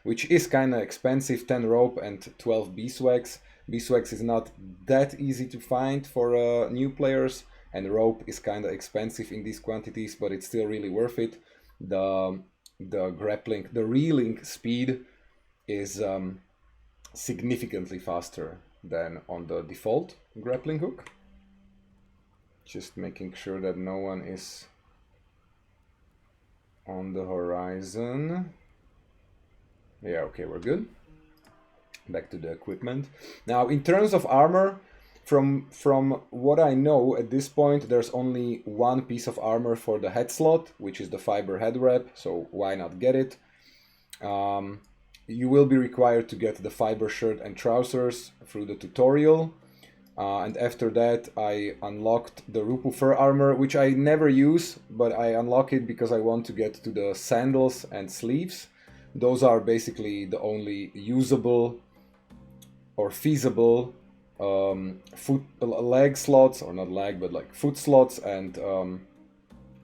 A: which is kind of expensive, 10 rope and 12 beeswax. Beeswax is not that easy to find for new players, and rope is kind of expensive in these quantities, but it's still really worth it. The grappling, the reeling speed is significantly faster than on the default grappling hook. Just making sure that no one is on the horizon. Yeah, okay, we're good. Back to the equipment. Now, in terms of armor, from what I know at this point, there's only one piece of armor for the head slot, which is the fiber head wrap, so why not get it? You will be required to get the fiber shirt and trousers through the tutorial. And after that, I unlocked the Rupu fur armor, which I never use, but I unlock it because I want to get to the sandals and sleeves. Those are basically the only usable or feasible leg slots, or not leg, but like foot slots and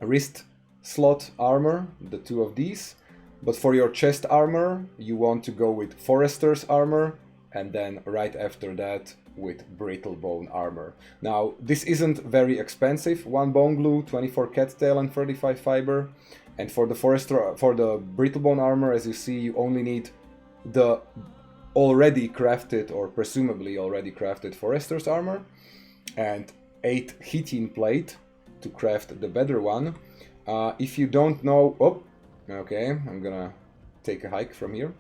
A: wrist slot armor, the two of these. But for your chest armor, you want to go with Forester's armor, and then right after that with brittle bone armor. Now, this isn't very expensive. 1 bone glue, 24 cattail, and 35 fiber. And for the brittle bone armor, as you see, you only need the already crafted, or presumably already crafted, Forester's armor, and 8 Hittin plate to craft the better one. If you don't know, okay, I'm gonna take a hike from here.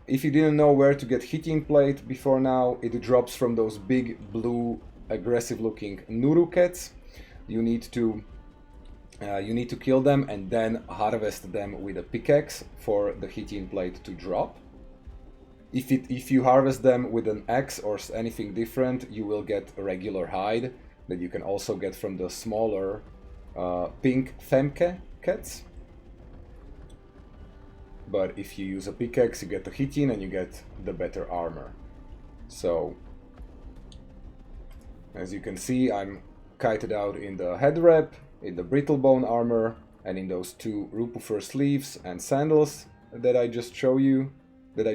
A: If you didn't know where to get Hittin plate before now, it drops from those big blue aggressive looking Nuru cats. You need to kill them and then harvest them with a pickaxe for the Hittin plate to drop. If you harvest them with an axe or anything different, you will get a regular hide that you can also get from the smaller pink femke cats. But if you use a pickaxe, you get the Hittin and you get the better armor. So, as you can see, I'm kited out in the head wrap, in the brittle bone armor, and in those 2 Rupu fur sleeves and sandals that I just showed you. Oh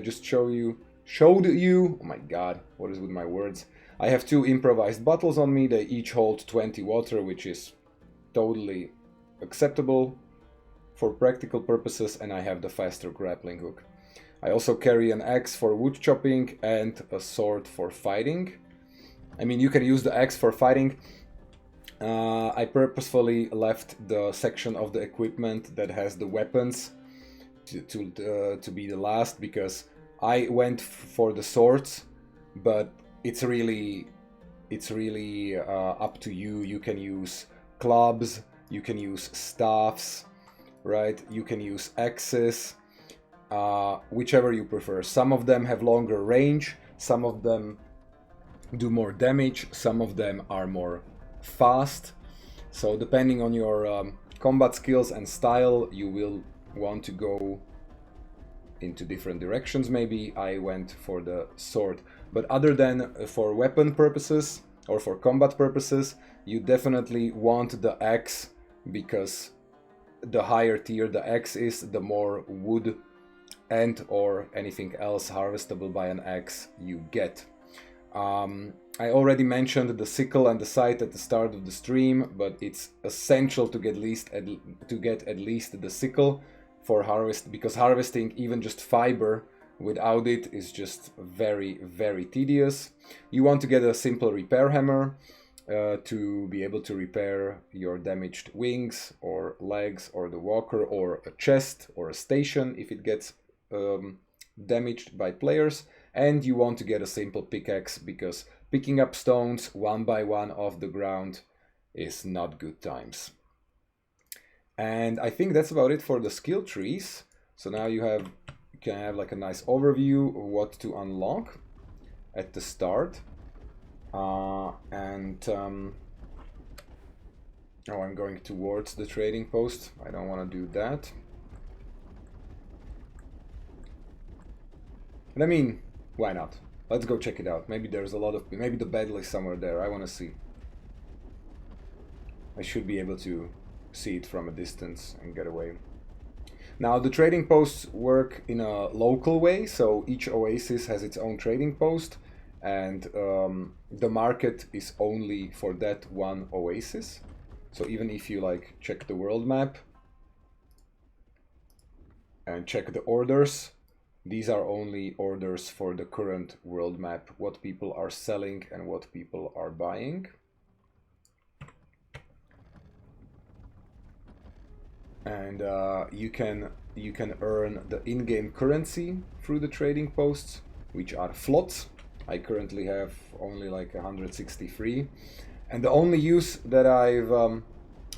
A: my god, what is with my words? I have 2 improvised bottles on me. They each hold 20 water, which is totally acceptable for practical purposes, and I have the faster grappling hook. I also carry an axe for wood chopping and a sword for fighting. I mean, you can use the axe for fighting. I purposefully left the section of the equipment that has the weapons to be the last, because I went for the swords, but it's really up to you. You can use clubs, you can use staffs, right? You can use axes, whichever you prefer. Some of them have longer range, some of them do more damage, some of them are more fast. So depending on your combat skills and style, you will want to go into different directions. Maybe I went for the sword, but other than for weapon purposes or for combat purposes, you definitely want the axe, because the higher tier the axe is, the more wood and or anything else harvestable by an axe you get. I already mentioned the sickle and the scythe at the start of the stream, but it's essential to get at least the sickle for harvest, because harvesting even just fiber without it is just very, very tedious. You want to get a simple repair hammer to be able to repair your damaged wings or legs or the walker or a chest or a station if it gets damaged by players. And you want to get a simple pickaxe, because picking up stones one by one off the ground is not good times. And I think that's about it for the skill trees. So now you can have like a nice overview of what to unlock at the start. Oh, I'm going towards the trading post. I don't want to do that. And I mean, why not? Let's go check it out. Maybe there's maybe the battle is somewhere there. I want to see. I should be able to see it from a distance and get away. Now, the trading posts work in a local way, so each oasis has its own trading post, and the market is only for that one oasis. So even if you like check the world map and check the orders, these are only orders for the current world map, what people are selling and what people are buying. And you can earn the in-game currency through the trading posts, which are flots. I currently have only like 163, and the only use that I've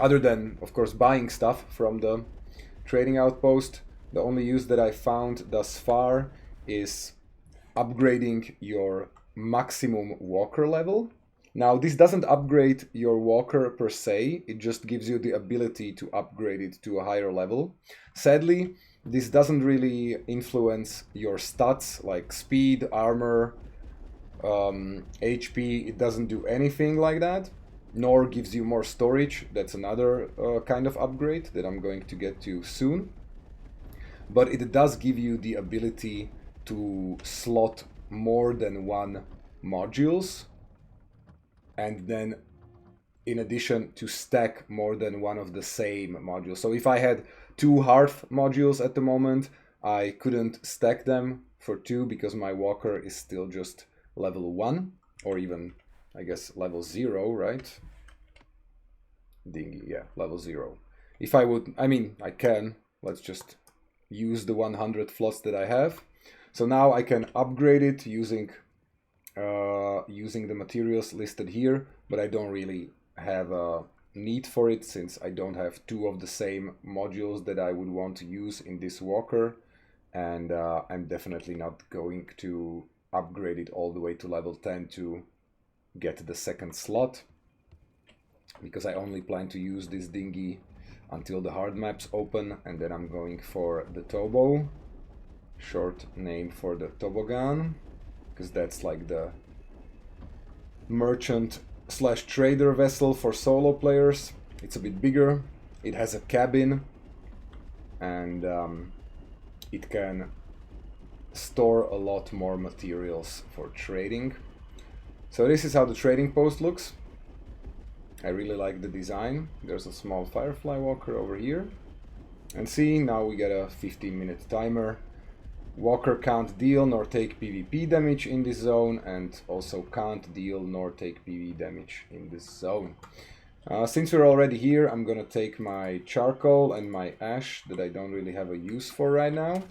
A: other than of course buying stuff from the trading outpost, the only use that I found thus far is upgrading your maximum walker level. Now, this doesn't upgrade your walker per se, it just gives you the ability to upgrade it to a higher level. Sadly, this doesn't really influence your stats like speed, armor, HP. It doesn't do anything like that, nor gives you more storage. That's another kind of upgrade that I'm going to get to soon. But it does give you the ability to slot more than one modules, and then in addition to stack more than one of the same modules. So if I had two Hearth modules at the moment, I couldn't stack them for two because my walker is still just level 1, or even, I guess, level 0, right? Dinghy, yeah, level 0. If I would, I mean, I can, let's just use the 100 flots that I have. So now I can upgrade it using the materials listed here, but I don't really have a need for it since I don't have two of the same modules that I would want to use in this walker, and I'm definitely not going to upgrade it all the way to level 10 to get the second slot, because I only plan to use this dinghy until the hard maps open, and then I'm going for the Tobo, short name for the toboggan, because that's like the merchant slash trader vessel for solo players. It's a bit bigger, it has a cabin, and it can store a lot more materials for trading. So this is how the trading post looks. I really like the design. There's a small firefly walker over here, and see, now we get a 15-minute timer. Walker can't deal nor take PvP damage in this zone, and also can't deal nor take PvE damage in this zone. Since we're already here, I'm gonna take my charcoal and my ash that I don't really have a use for right now.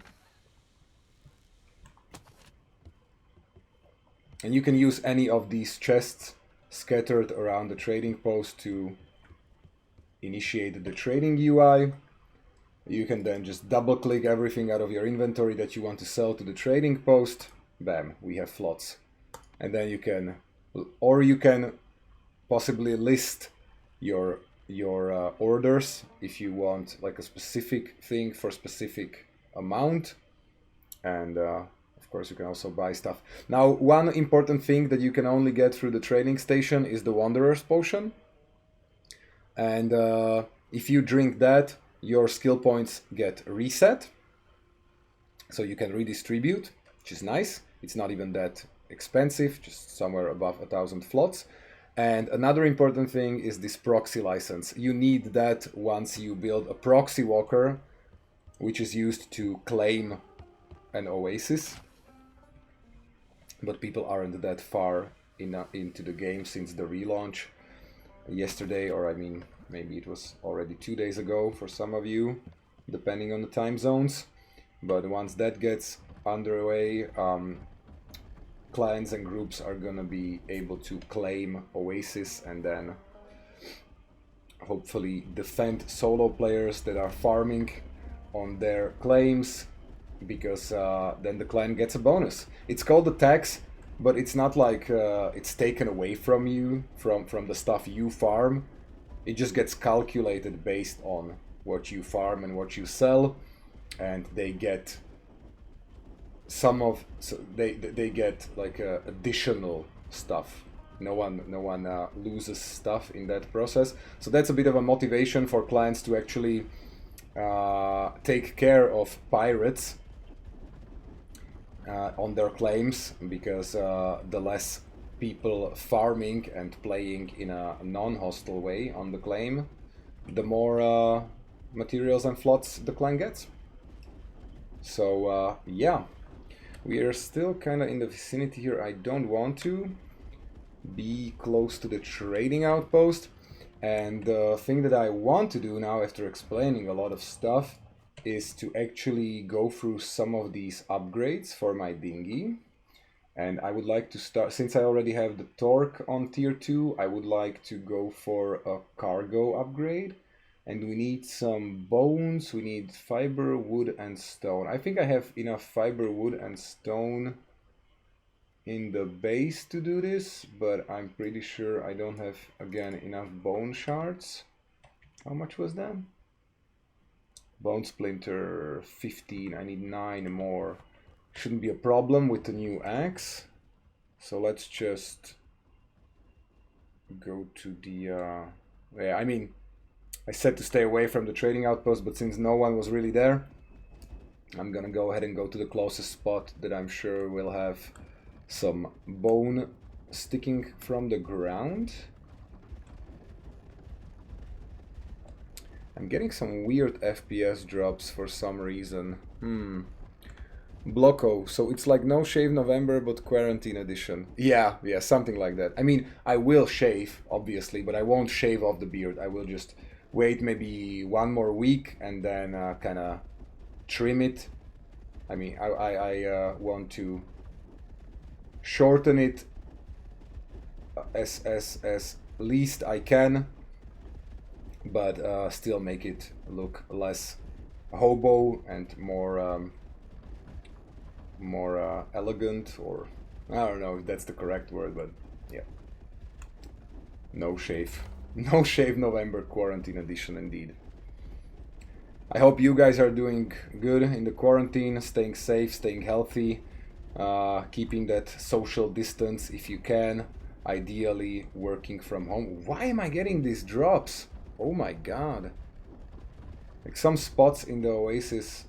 A: And you can use any of these chests scattered around the trading post to initiate the trading UI. You can then just double click everything out of your inventory that you want to sell to the trading post. Bam, we have flots. And then you can, or you can possibly list your orders if you want like a specific thing for specific amount. And of course you can also buy stuff. Now, one important thing that you can only get through the trading station is the Wanderer's Potion. And if you drink that, your skill points get reset, so you can redistribute, which is nice. It's not even that expensive, just somewhere above 1,000 flots. And another important thing is this proxy license. You need that once you build a proxy walker, which is used to claim an Oasis. But people aren't that far into the game since the relaunch yesterday, or I mean, maybe it was already 2 days ago for some of you, depending on the time zones. But once that gets underway, clients and groups are gonna be able to claim Oasis and then hopefully defend solo players that are farming on their claims, because then the client gets a bonus. It's called the tax, but it's not like it's taken away from you, from the stuff you farm. It just gets calculated based on what you farm and what you sell, and they get they get like additional stuff. No one loses stuff in that process. So that's a bit of a motivation for clients to actually take care of pirates on their claims, because the less people farming and playing in a non-hostile way on the claim, the more materials and flots the client gets. So yeah, we are still kind of in the vicinity here. I don't want to be close to the trading outpost, and the thing that I want to do now, after explaining a lot of stuff, is to actually go through some of these upgrades for my dinghy. And I would like to start, since I already have the torque on tier 2, I would like to go for a cargo upgrade. And we need some bones, we need fiber, wood and stone. I think I have enough fiber, wood and stone in the base to do this, but I'm pretty sure I don't have, again, enough bone shards. How much was that? Bone splinter 15, I need 9 more. Shouldn't be a problem with the new axe. So let's just go to the, yeah, I mean, I said to stay away from the trading outpost, but since no one was really there, I'm gonna go ahead and go to the closest spot that I'm sure will have some bone sticking from the ground. I'm getting some weird FPS drops for some reason. Blocko, so it's like no shave November but quarantine edition. Yeah, something like that. I mean, I will shave, obviously, but I won't shave off the beard. I will just wait maybe 1 more week and then kind of trim it. I mean, I want to shorten it as least I can, but still make it look less hobo and more elegant, or I don't know if that's the correct word, but yeah. No shave. No shave November quarantine edition indeed. I hope you guys are doing good in the quarantine, staying safe, staying healthy, keeping that social distance if you can, ideally working from home. Why am I getting these drops? Oh my god. Like some spots in the Oasis,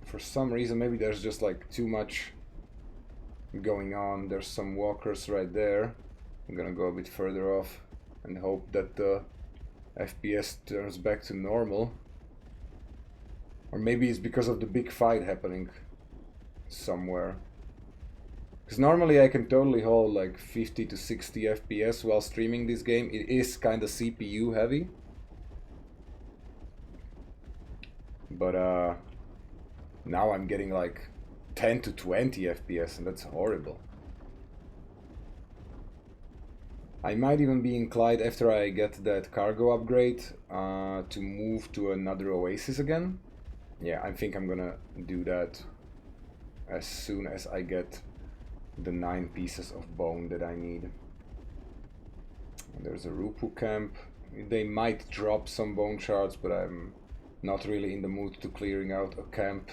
A: for some reason, maybe there's just like too much going on. There's some walkers right there. I'm gonna go a bit further off and hope that the FPS turns back to normal. Or maybe it's because of the big fight happening somewhere. Because normally I can totally hold like 50 to 60 FPS while streaming this game. It is kind of CPU heavy. But now I'm getting like 10 to 20 FPS and that's horrible. I might even be inclined, after I get that cargo upgrade, to move to another Oasis again. Yeah, I think I'm gonna do that as soon as I get the 9 pieces of bone that I need. And there's a Rupu camp. They might drop some bone shards, but I'm not really in the mood to clearing out a camp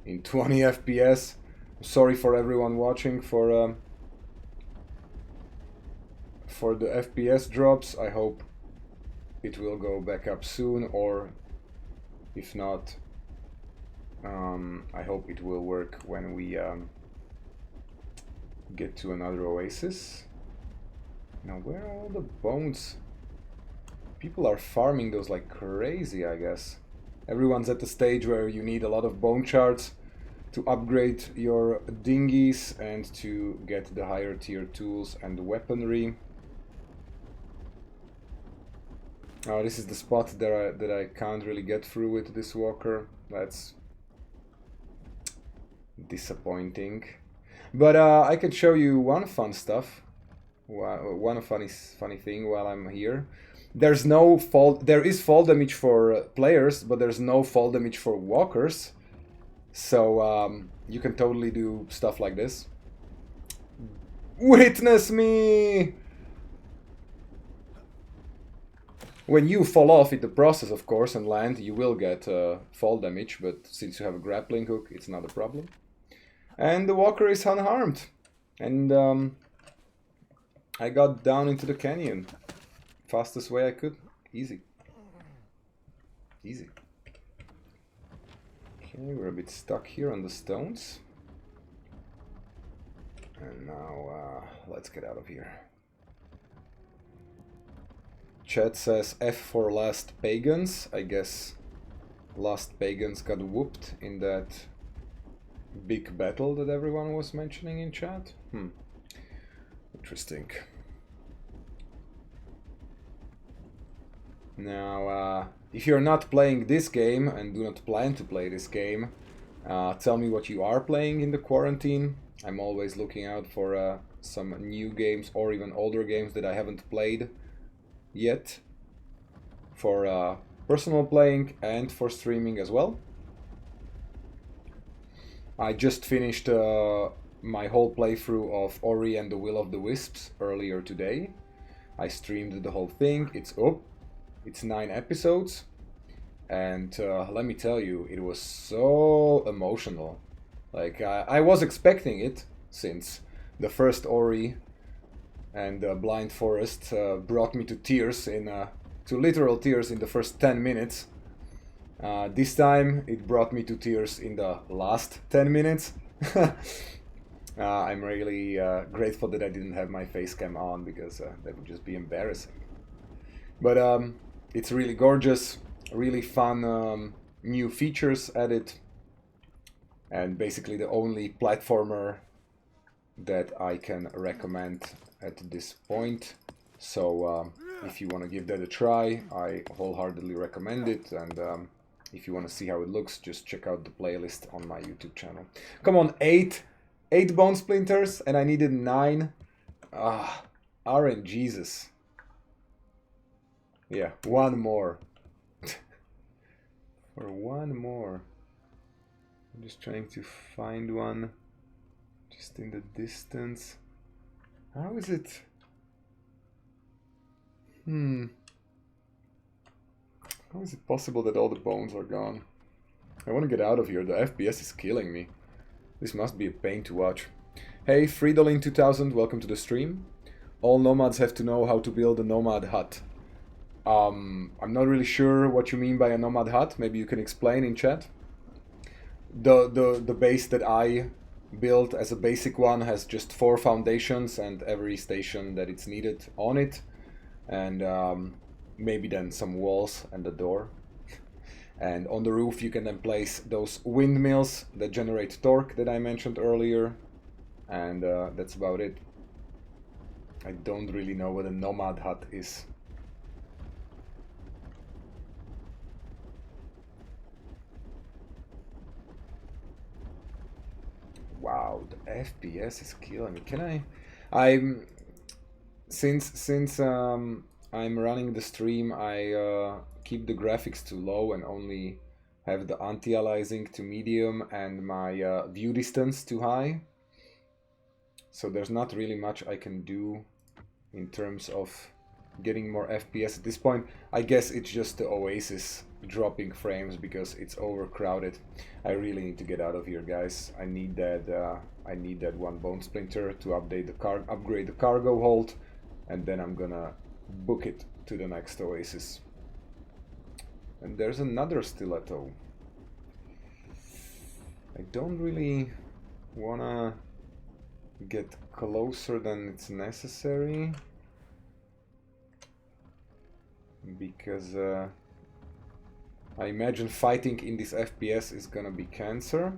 A: in 20 FPS. Sorry for everyone watching for the FPS drops. I hope it will go back up soon, or if not, I hope it will work when we get to another Oasis. Now, where are all the bones? People are farming those like crazy, I guess. Everyone's at the stage where you need a lot of bone shards to upgrade your dinghies and to get the higher tier tools and weaponry. Oh, this is the spot that I can't really get through with this walker. That's disappointing. But I can show you one fun stuff. One funny thing while I'm here. There's no fall. There is fall damage for players, but there's no fall damage for walkers. So you can totally do stuff like this. Witness me! When you fall off in the process, of course, and land, you will get fall damage, but since you have a grappling hook, it's not a problem. And the walker is unharmed. And I got down into the canyon. Fastest way I could. Easy. Easy. Okay, we're a bit stuck here on the stones. And now let's get out of here. Chat says F for last pagans. I guess last pagans got whooped in that big battle that everyone was mentioning in chat. Interesting. Now, if you're not playing this game and do not plan to play this game, tell me what you are playing in the quarantine. I'm always looking out for some new games or even older games that I haven't played yet, for personal playing and for streaming as well. I just finished my whole playthrough of Ori and the Will of the Wisps earlier today. I streamed the whole thing. It's 9 episodes, and let me tell you, it was so emotional. Like I was expecting it, since the first Ori and Blind Forest brought me to tears to literal tears in the first 10 minutes. This time it brought me to tears in the last 10 minutes. I'm really grateful that I didn't have my face cam on, because that would just be embarrassing. But it's really gorgeous, really fun new features added, and basically the only platformer that I can recommend at this point. So if you want to give that a try, I wholeheartedly recommend it. And if you want to see how it looks, just check out the playlist on my YouTube channel. Come on, 8 bone splinters, and I needed 9. RNGesus. Yeah, one more. For one more. I'm just trying to find one just in the distance. How is it? How is it possible that all the bones are gone? I want to get out of here. The FPS is killing me. This must be a pain to watch. Hey, Fridolin2000, welcome to the stream. All nomads have to know how to build a nomad hut. I'm not really sure what you mean by a nomad hut. Maybe you can explain in chat. The base that I built as a basic one has just 4 foundations and every station that it's needed on it, and maybe then some walls and a door. And on the roof you can then place those windmills that generate torque that I mentioned earlier, and that's about it. I don't really know what a nomad hut is. Wow, the FPS is killing me. Can since I'm running the stream, I keep the graphics to low and only have the anti-aliasing to medium and my view distance to high. So there's not really much I can do in terms of getting more FPS at this point. I guess it's just the Oasis dropping frames because it's overcrowded. I really need to get out of here, guys. I need that one bone splinter to upgrade the cargo hold, and then I'm gonna book it to the next Oasis. And there's another stiletto. I don't really wanna get closer than it's necessary, because I imagine fighting in this FPS is gonna be cancer,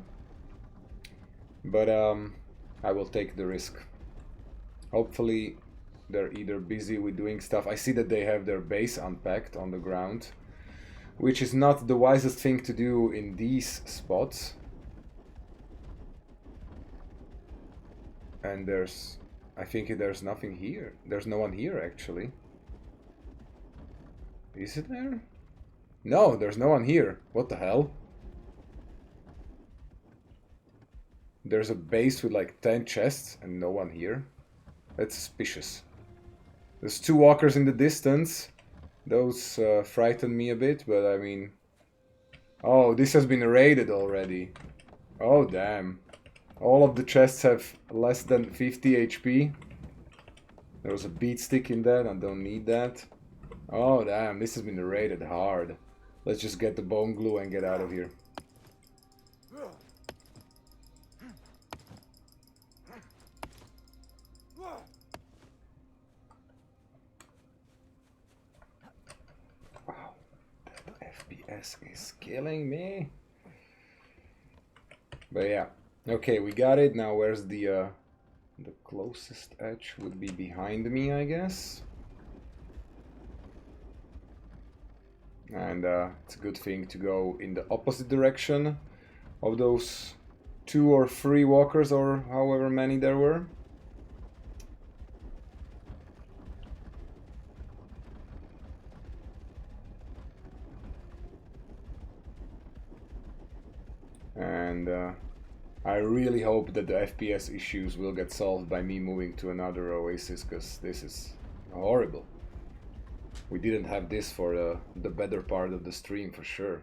A: but I will take the risk. Hopefully they're either busy with doing stuff. I see that they have their base unpacked on the ground, which is not the wisest thing to do in these spots. And I think there's nothing here. There's no one here, actually. Is it there? No, there's no one here. What the hell? There's a base with like 10 chests and no one here. That's suspicious. There's 2 walkers in the distance. Those frighten me a bit, but I mean... Oh, this has been raided already. Oh, damn. All of the chests have less than 50 HP. There was a beat stick in that, I don't need that. Oh, damn, this has been raided hard. Let's just get the bone glue and get out of here. Wow, that FPS is killing me. But yeah, okay, we got it. Now where's the closest edge? Would be behind me, I guess. And it's a good thing to go in the opposite direction of those 2 or 3 walkers, or however many there were. And I really hope that the FPS issues will get solved by me moving to another Oasis, because this is horrible. We didn't have this for the better part of the stream for sure.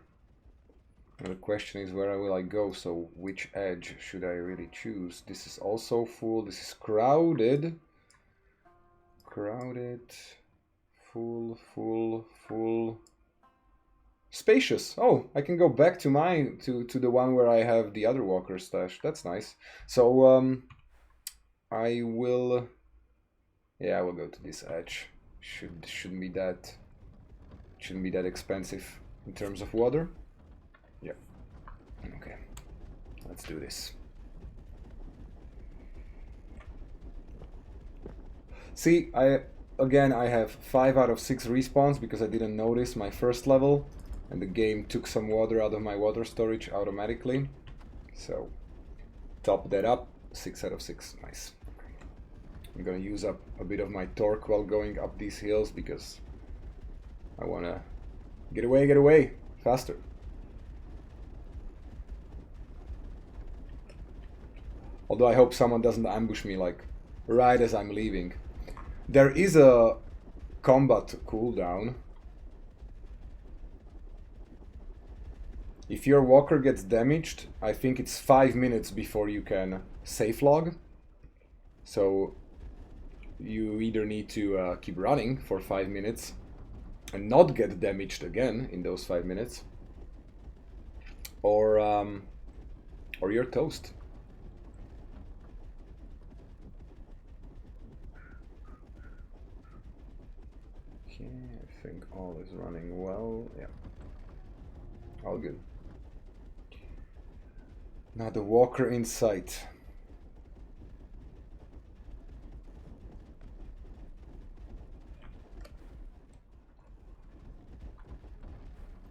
A: And the question is, where will I go? So which edge should I really choose? This is also full. This is crowded. Crowded. Full, full, full. Spacious. Oh, I can go back to to the one where I have the other walker stash. That's nice. So I will, yeah, I will go to this edge. Shouldn't be that expensive in terms of water. Yeah. Okay. Let's do this. See, again I have 5 out of 6 respawns because I didn't notice my first level, and the game took some water out of my water storage automatically. So top that up, 6 out of 6. Nice. I'm gonna use up a bit of my torque while going up these hills because I wanna get away faster. Although I hope someone doesn't ambush me like right as I'm leaving. There is a combat cooldown. If your walker gets damaged, I think it's 5 minutes before you can safe log. So you either need to keep running for 5 minutes and not get damaged again in those 5 minutes, or you're toast. Okay, I think all is running well. Yeah, all good. Now the walker in sight.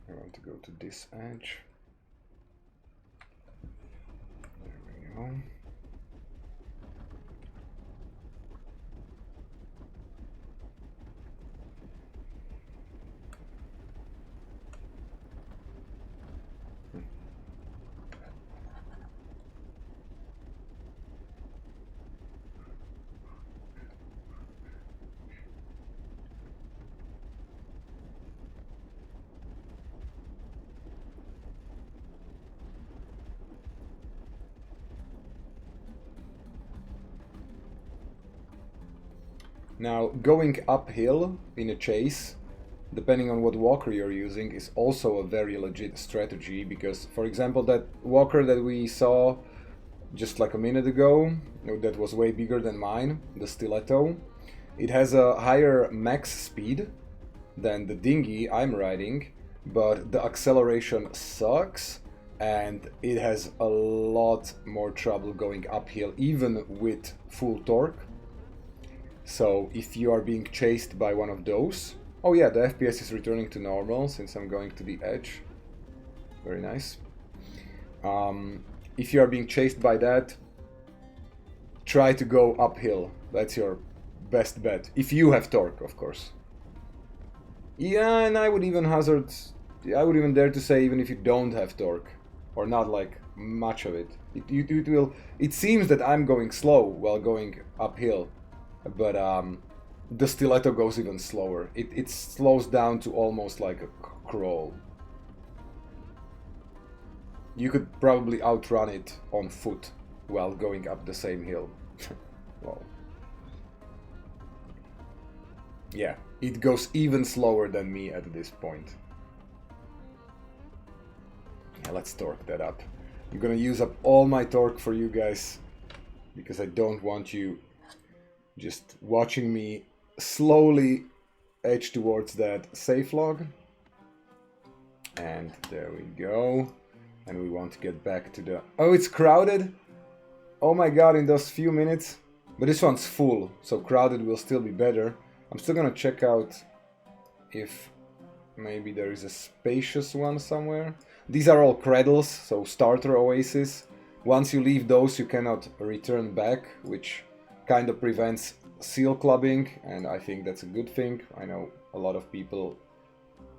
A: I want to go to this edge. There we go. Now, going uphill in a chase, depending on what walker you're using, is also a very legit strategy, because, for example, that walker that we saw just like a minute ago, that was way bigger than mine, the stiletto, it has a higher max speed than the dinghy I'm riding, but the acceleration sucks, and it has a lot more trouble going uphill, even with full torque. So if you are being chased by one of those... Oh yeah, the FPS is returning to normal since I'm going to the edge. Very nice. If you are being chased by that, try to go uphill. That's your best bet. If you have torque, of course. Yeah, and I would even hazard... I would even dare to say, even if you don't have torque, or not like much of it. It will... It seems that I'm going slow while going uphill. But the stiletto goes even slower. It slows down to almost like a crawl. You could probably outrun it on foot while going up the same hill. Well, yeah, it goes even slower than me at this point. Yeah, let's torque that up. I'm gonna use up all my torque for you guys because I don't want you just watching me slowly edge towards that safe log. And there we go. And we want to get back to the... Oh, it's crowded? Oh my god, in those few minutes. But this one's full, so crowded will still be better. I'm still gonna check out if maybe there is a spacious one somewhere. These are all cradles, so starter oasis. Once you leave those, you cannot return back, which kind of prevents seal clubbing, and I think that's a good thing. I know a lot of people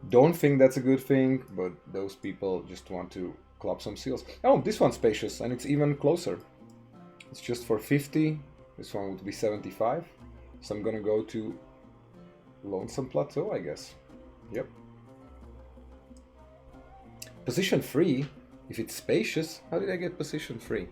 A: don't think that's a good thing, but those people just want to club some seals. Oh, this one's spacious, and it's even closer. It's just for 50. This one would be 75. So I'm gonna go to Lonesome Plateau, I guess. Yep. Position free? If it's spacious, how did I get position free?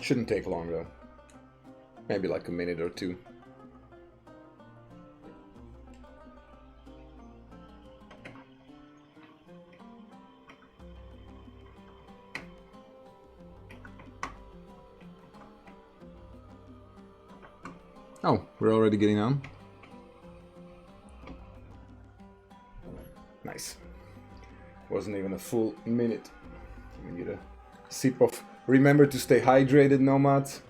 A: Shouldn't take long though. Maybe like a minute or two. Oh, we're already getting on. Nice. Wasn't even a full minute. We need a sip of... Remember to stay hydrated, Nomads.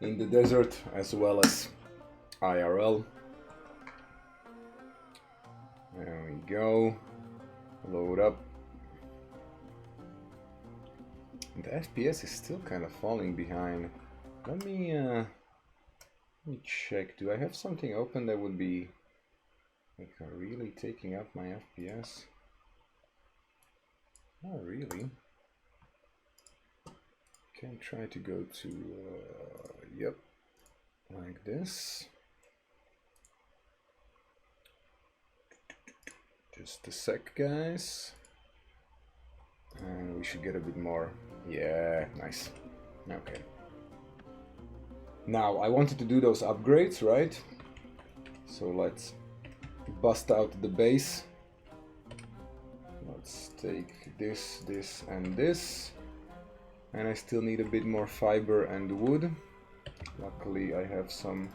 A: In the desert as well as IRL. There we go. Load up. The FPS is still kind of falling behind. Let me check. Do I have something open that would be like really taking up my FPS? Not really. Can try to go to yep, like this. Just a sec, guys. And we should get a bit more. Yeah, nice. Okay. Now, I wanted to do those upgrades, right? So let's bust out the base. Let's take this, this, and this. And I still need a bit more fiber and wood. Luckily, I have some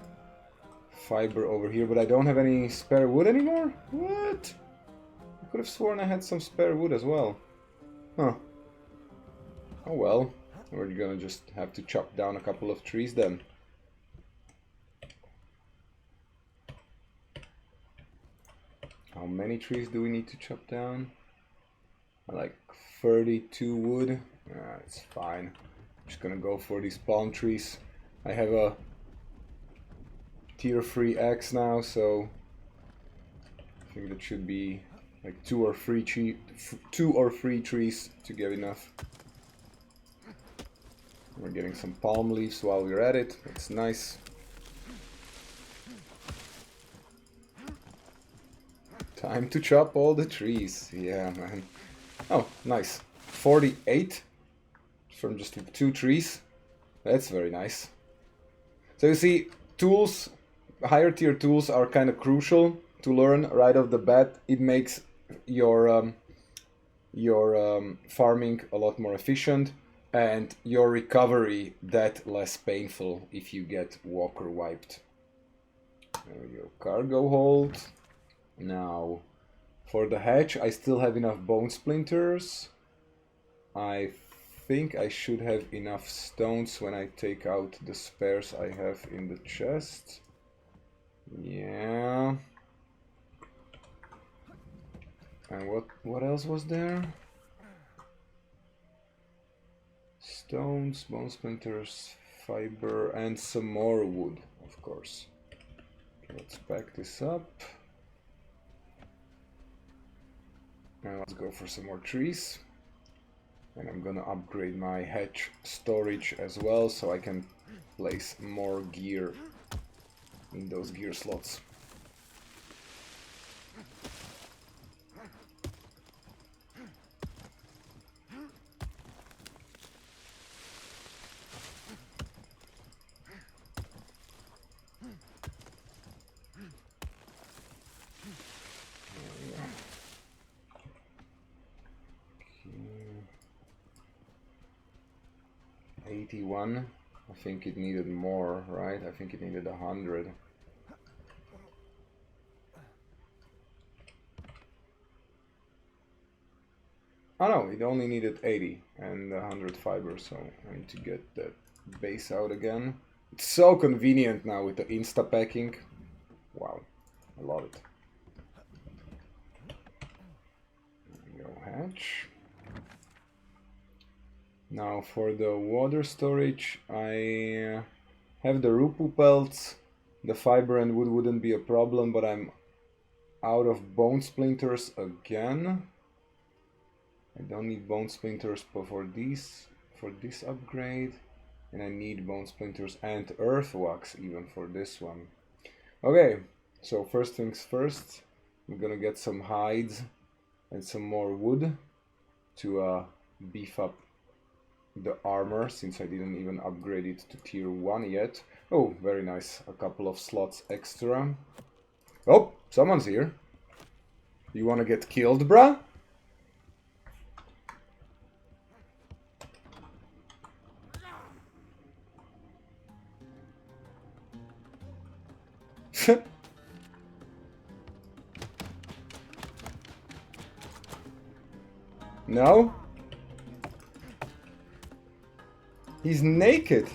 A: fiber over here, but I don't have any spare wood anymore? What? I could have sworn I had some spare wood as well. Huh. Oh well, we're gonna just have to chop down a couple of trees then. How many trees do we need to chop down? Like 32 wood. It's fine. I'm just gonna go for these palm trees. I have a tier 3 axe now, so I think that should be like two or three trees to get enough. We're getting some palm leaves while we're at it. That's nice. Time to chop all the trees. Yeah, man. Oh, nice. 48 from just 2 trees. That's very nice. So you see, tools, higher tier tools are kind of crucial to learn right off the bat. It makes your farming a lot more efficient and your recovery that less painful if you get walker wiped. There we go. Cargo hold. Now, for the hatch, I still have enough bone splinters. I think I should have enough stones when I take out the spares I have in the chest. Yeah. And what else was there? Stones, bone splinters, fiber, and some more wood, of course. Okay, let's pack this up. And let's go for some more trees. And I'm gonna upgrade my hatch storage as well, so I can place more gear in those gear slots. There we go. 81. I think it needed more, right? I think it needed 100. Oh no, it only needed 80 and 100 fiber, so I need to get that base out again. It's so convenient now with the insta packing. Wow, I love it. There we go, hatch. Now for the water storage, I have the Rupu pelts. The fiber and wood wouldn't be a problem, but I'm out of bone splinters again. I don't need bone splinters for this upgrade. And I need bone splinters and earth wax even for this one. Okay, so first things first, I'm gonna get some hides and some more wood to beef up the armor, since I didn't even upgrade it to tier 1 yet. Oh, very nice, a couple of slots extra. Oh, someone's here. You wanna get killed, bruh? No? He's naked.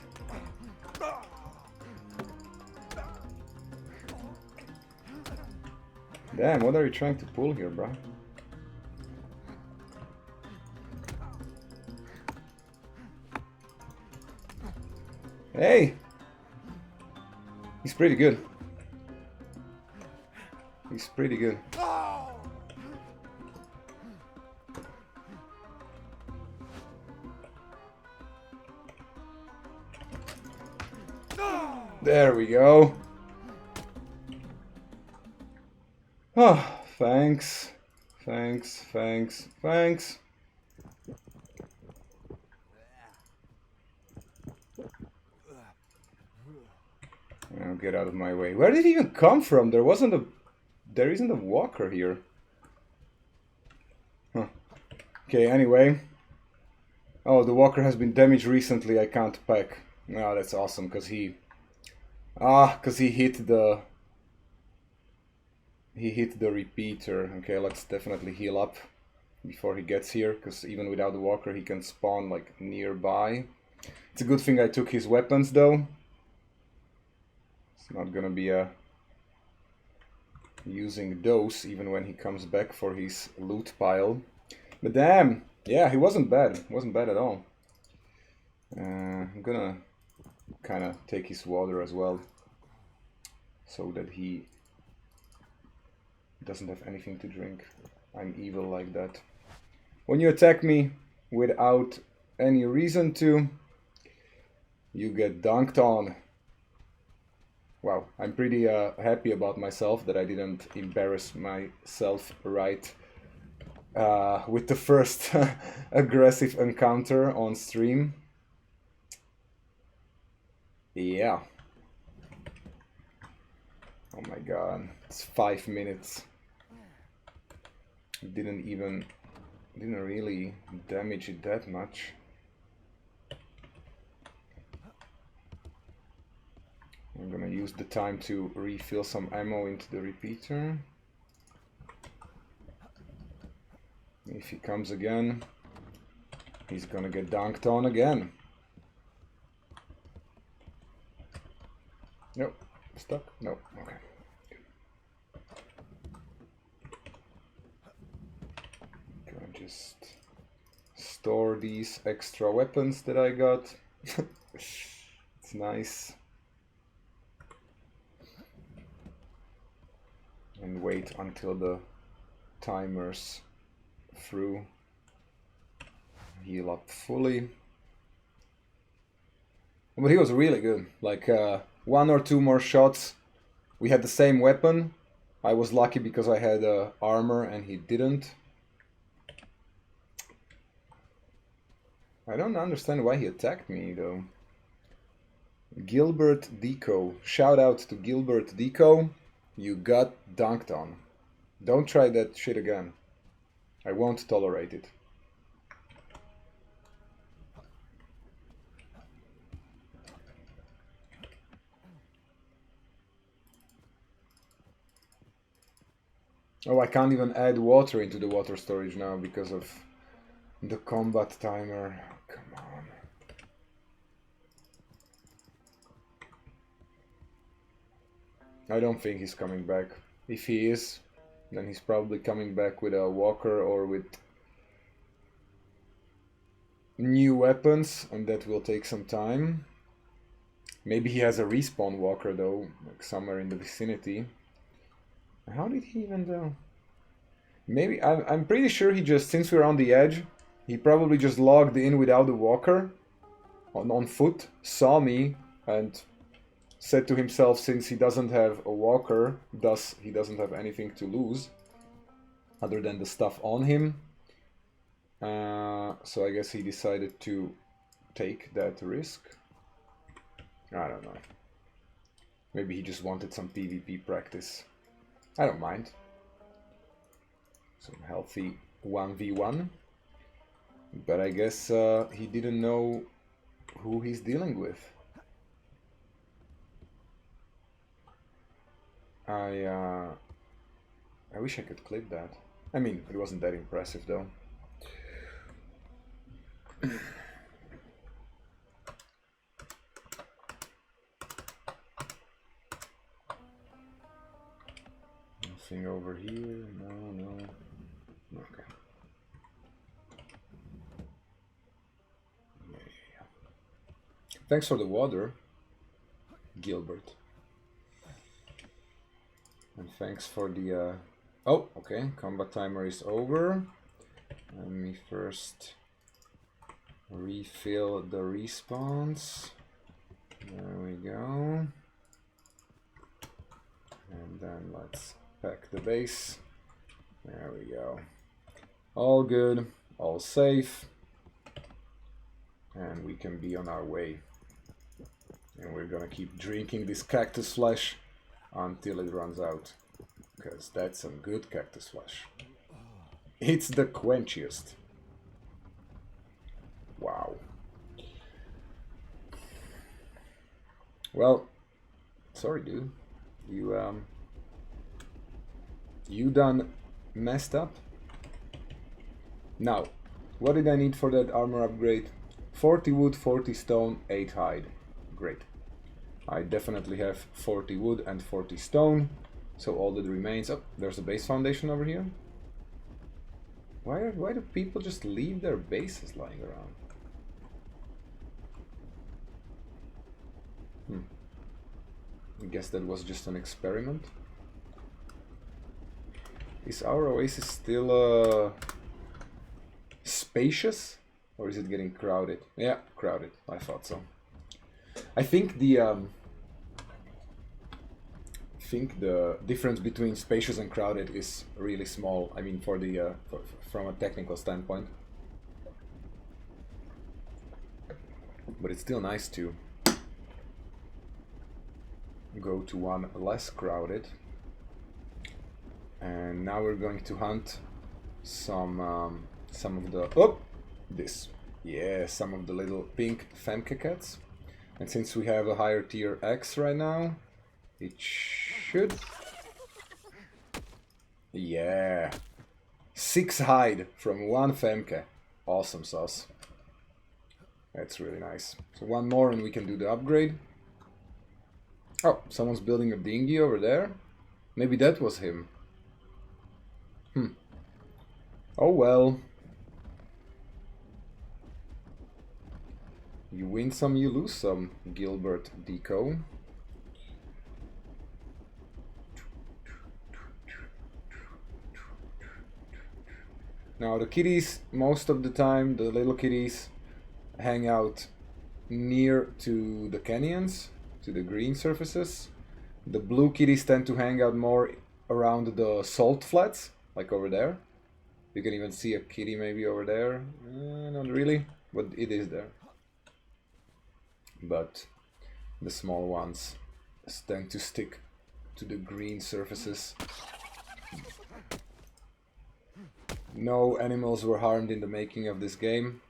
A: Damn, what are you trying to pull here, bro? Hey! He's pretty good. He's pretty good. There we go. Oh, thanks. Thanks. Now get out of my way. Where did he even come from? There isn't a walker here. Huh. Okay, anyway. Oh, the walker has been damaged recently. I can't pack. Oh, that's awesome, because he hit the repeater. Okay, let's definitely heal up before he gets here, because even without the walker he can spawn like nearby. It's a good thing I took his weapons though. It's not gonna be using those even when he comes back for his loot pile. But damn, yeah, he wasn't bad. Wasn't bad at all. I'm gonna kind of take his water as well, so that he doesn't have anything to drink. I'm evil like that. When you attack me without any reason to, you get dunked on. Wow, I'm pretty happy about myself that I didn't embarrass myself right with the first aggressive encounter on stream. Yeah. Oh my god, it's 5 minutes. Didn't really damage it that much. I'm gonna use the time to refill some ammo into the repeater. If he comes again, he's gonna get dunked on again. Nope. Stuck? Nope. Okay. Gonna just store these extra weapons that I got. It's nice. And wait until the timer's through. Heal up fully. But he was really good. Like 1 or 2 more shots. We had the same weapon. I was lucky because I had armor and he didn't. I don't understand why he attacked me though. Gilbert Deco. Shout out to Gilbert Deco. You got dunked on. Don't try that shit again. I won't tolerate it. Oh, I can't even add water into the water storage now because of the combat timer. Come on. I don't think he's coming back. If he is, then he's probably coming back with a walker or with new weapons, and that will take some time. Maybe he has a respawn walker though, like somewhere in the vicinity. How did he even do? Maybe, I'm pretty sure he just, since we're on the edge, he probably just logged in without the walker, on foot, saw me, and said to himself, since he doesn't have a walker, thus he doesn't have anything to lose, other than the stuff on him. So I guess he decided to take that risk. I don't know. Maybe he just wanted some PvP practice. I don't mind. Some healthy 1v1. But I guess he didn't know who he's dealing with. I wish I could clip that. I mean, it wasn't that impressive though. Nothing over here. No. Okay. Yeah. Thanks for the water, Gilbert. And thanks for the... Oh, okay. Combat timer is over. Let me first refill the respawns. There we go. And then let's pack the base. There we go. All good, all safe. And we can be on our way. And we're gonna keep drinking this cactus flesh until it runs out. Because that's some good cactus flesh. It's the quenchiest. Wow. Well, sorry dude. You done messed up. Now, what did I need for that armor upgrade? 40 wood, 40 stone, 8 hide. Great. I definitely have 40 wood and 40 stone. So all that remains... Oh, there's a base foundation over here. Why do people just leave their bases lying around? I guess that was just an experiment. Is our oasis still spacious? Or is it getting crowded? Yeah, crowded. I thought so. I think the difference between spacious and crowded is really small. I mean, for the from a technical standpoint. But it's still nice to go to one less crowded. And now we're going to hunt some of the some of the little pink femke cats. And since we have a higher tier X right now, it should... Yeah! 6 hide from 1 femke. Awesome sauce. That's really nice. So one more and we can do the upgrade. Oh, someone's building a dinghy over there. Maybe that was him. Oh well. You win some, you lose some, Gilbert Deco. Now the kitties, most of the time, the little kitties hang out near to the canyons, to the green surfaces. The blue kitties tend to hang out more around the salt flats, like over there. You can even see a kitty maybe over there. Not really, but it is there. But the small ones tend to stick to the green surfaces. No animals were harmed in the making of this game.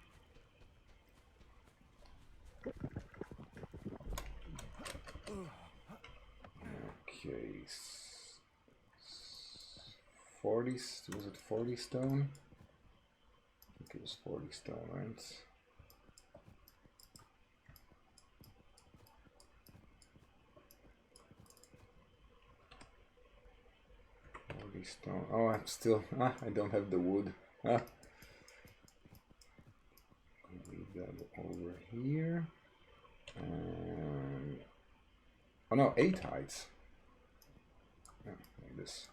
A: Okay, 40, was it 40 stone? I think it was 40 stone, right? Stone. Oh, I'm still... I don't have the wood. here. And... oh no, 8 heights. Yeah, like this.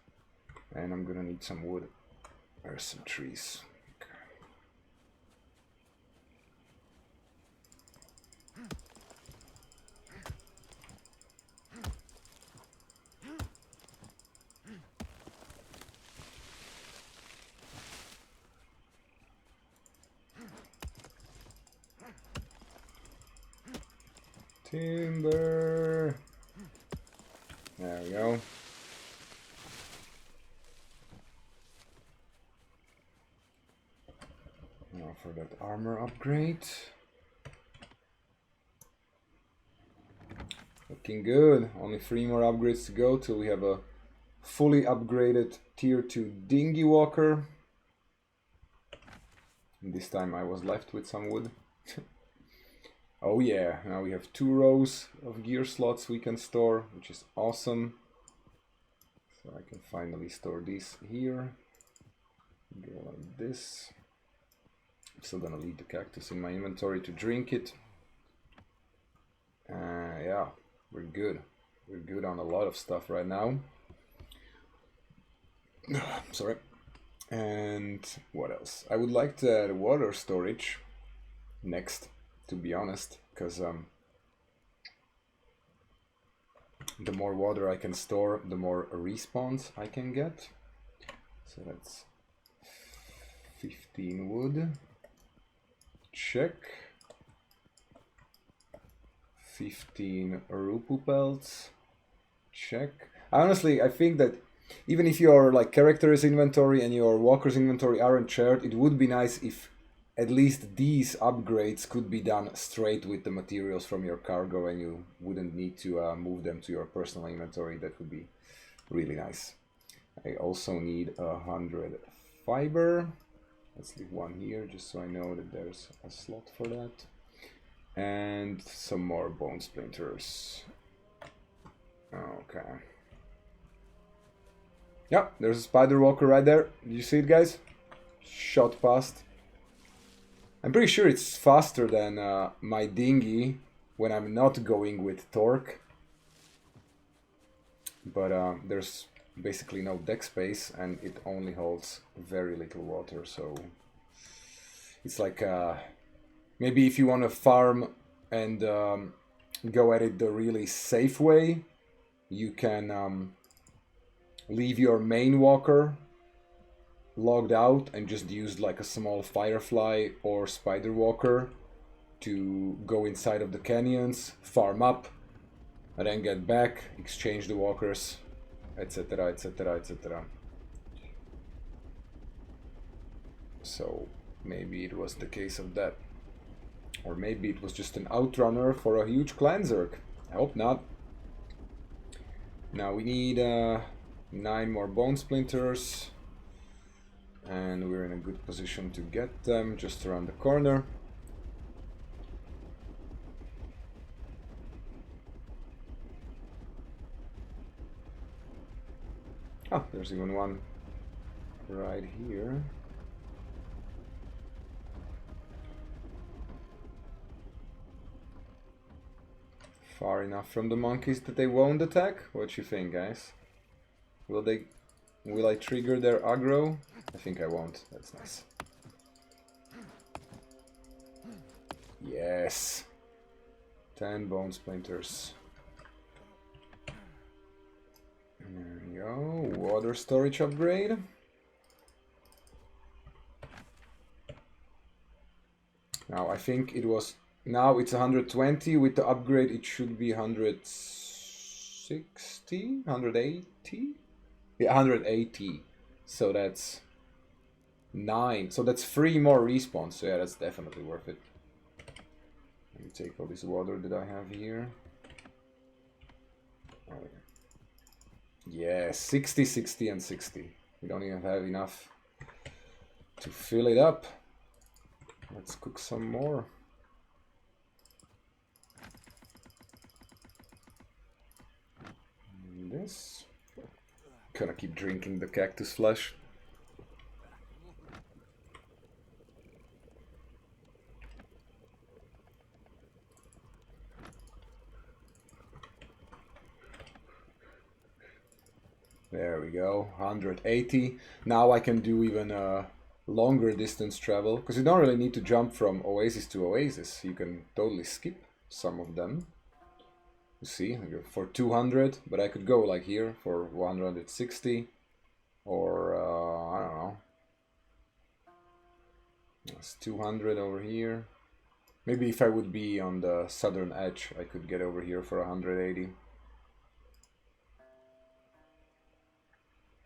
A: And I'm gonna need some wood. There's some trees. Timber. There we go. Now for that armor upgrade. Looking good. Only 3 more upgrades to go till we have a fully upgraded tier 2 dinghy walker. And this time I was left with some wood. Oh yeah, now we have 2 rows of gear slots we can store, which is awesome. So I can finally store these here. Go like this. I'm still gonna leave the cactus in my inventory to drink it. Yeah, we're good. We're good on a lot of stuff right now. Sorry. And what else? I would like to add water storage next, to be honest, because the more water I can store, the more respawns I can get. So that's 15 wood. Check. 15 Rupu pelts. Check. Honestly, I think that even if your like character's inventory and your walker's inventory aren't shared, it would be nice if at least these upgrades could be done straight with the materials from your cargo and you wouldn't need to move them to your personal inventory. That would be really nice. I also need 100 fiber. Let's leave 1 here just so I know that there's a slot for that. And some more bone splinters. Okay. Yeah, there's a spider walker right there. Did you see it, guys? Shot past. I'm pretty sure it's faster than my dinghy when I'm not going with torque. But there's basically no deck space and it only holds very little water. So it's like maybe if you want to farm and go at it the really safe way, you can leave your main walker logged out and just use like a small firefly or spider walker to go inside of the canyons, farm up, and then get back, exchange the walkers, etc, etc, etc. So maybe it was the case of that. Or maybe it was just an outrunner for a huge cleanser. I hope not. Now we need 9 more bone splinters. And we're in a good position to get them just around the corner. Oh, there's even one right here. Far enough from the monkeys that they won't attack? What you think, guys? Will I trigger their aggro? I think I won't. That's nice. Yes. 10 bone splinters. There we go. Water storage upgrade. Now I think it was... now it's 120. With the upgrade it should be 160? 180? Yeah, 180. So that's 9. So that's 3 more respawns. So yeah, that's definitely worth it. Let me take all this water that I have here. Oh, yeah, 60, 60, and 60. We don't even have enough to fill it up. Let's cook some more. And this. Gonna keep drinking the cactus flesh. There we go, 180. Now I can do even longer distance travel, because you don't really need to jump from oasis to oasis. You can totally skip some of them. You see, for 200, but I could go like here for 160, or I don't know. It's 200 over here. Maybe if I would be on the southern edge, I could get over here for 180.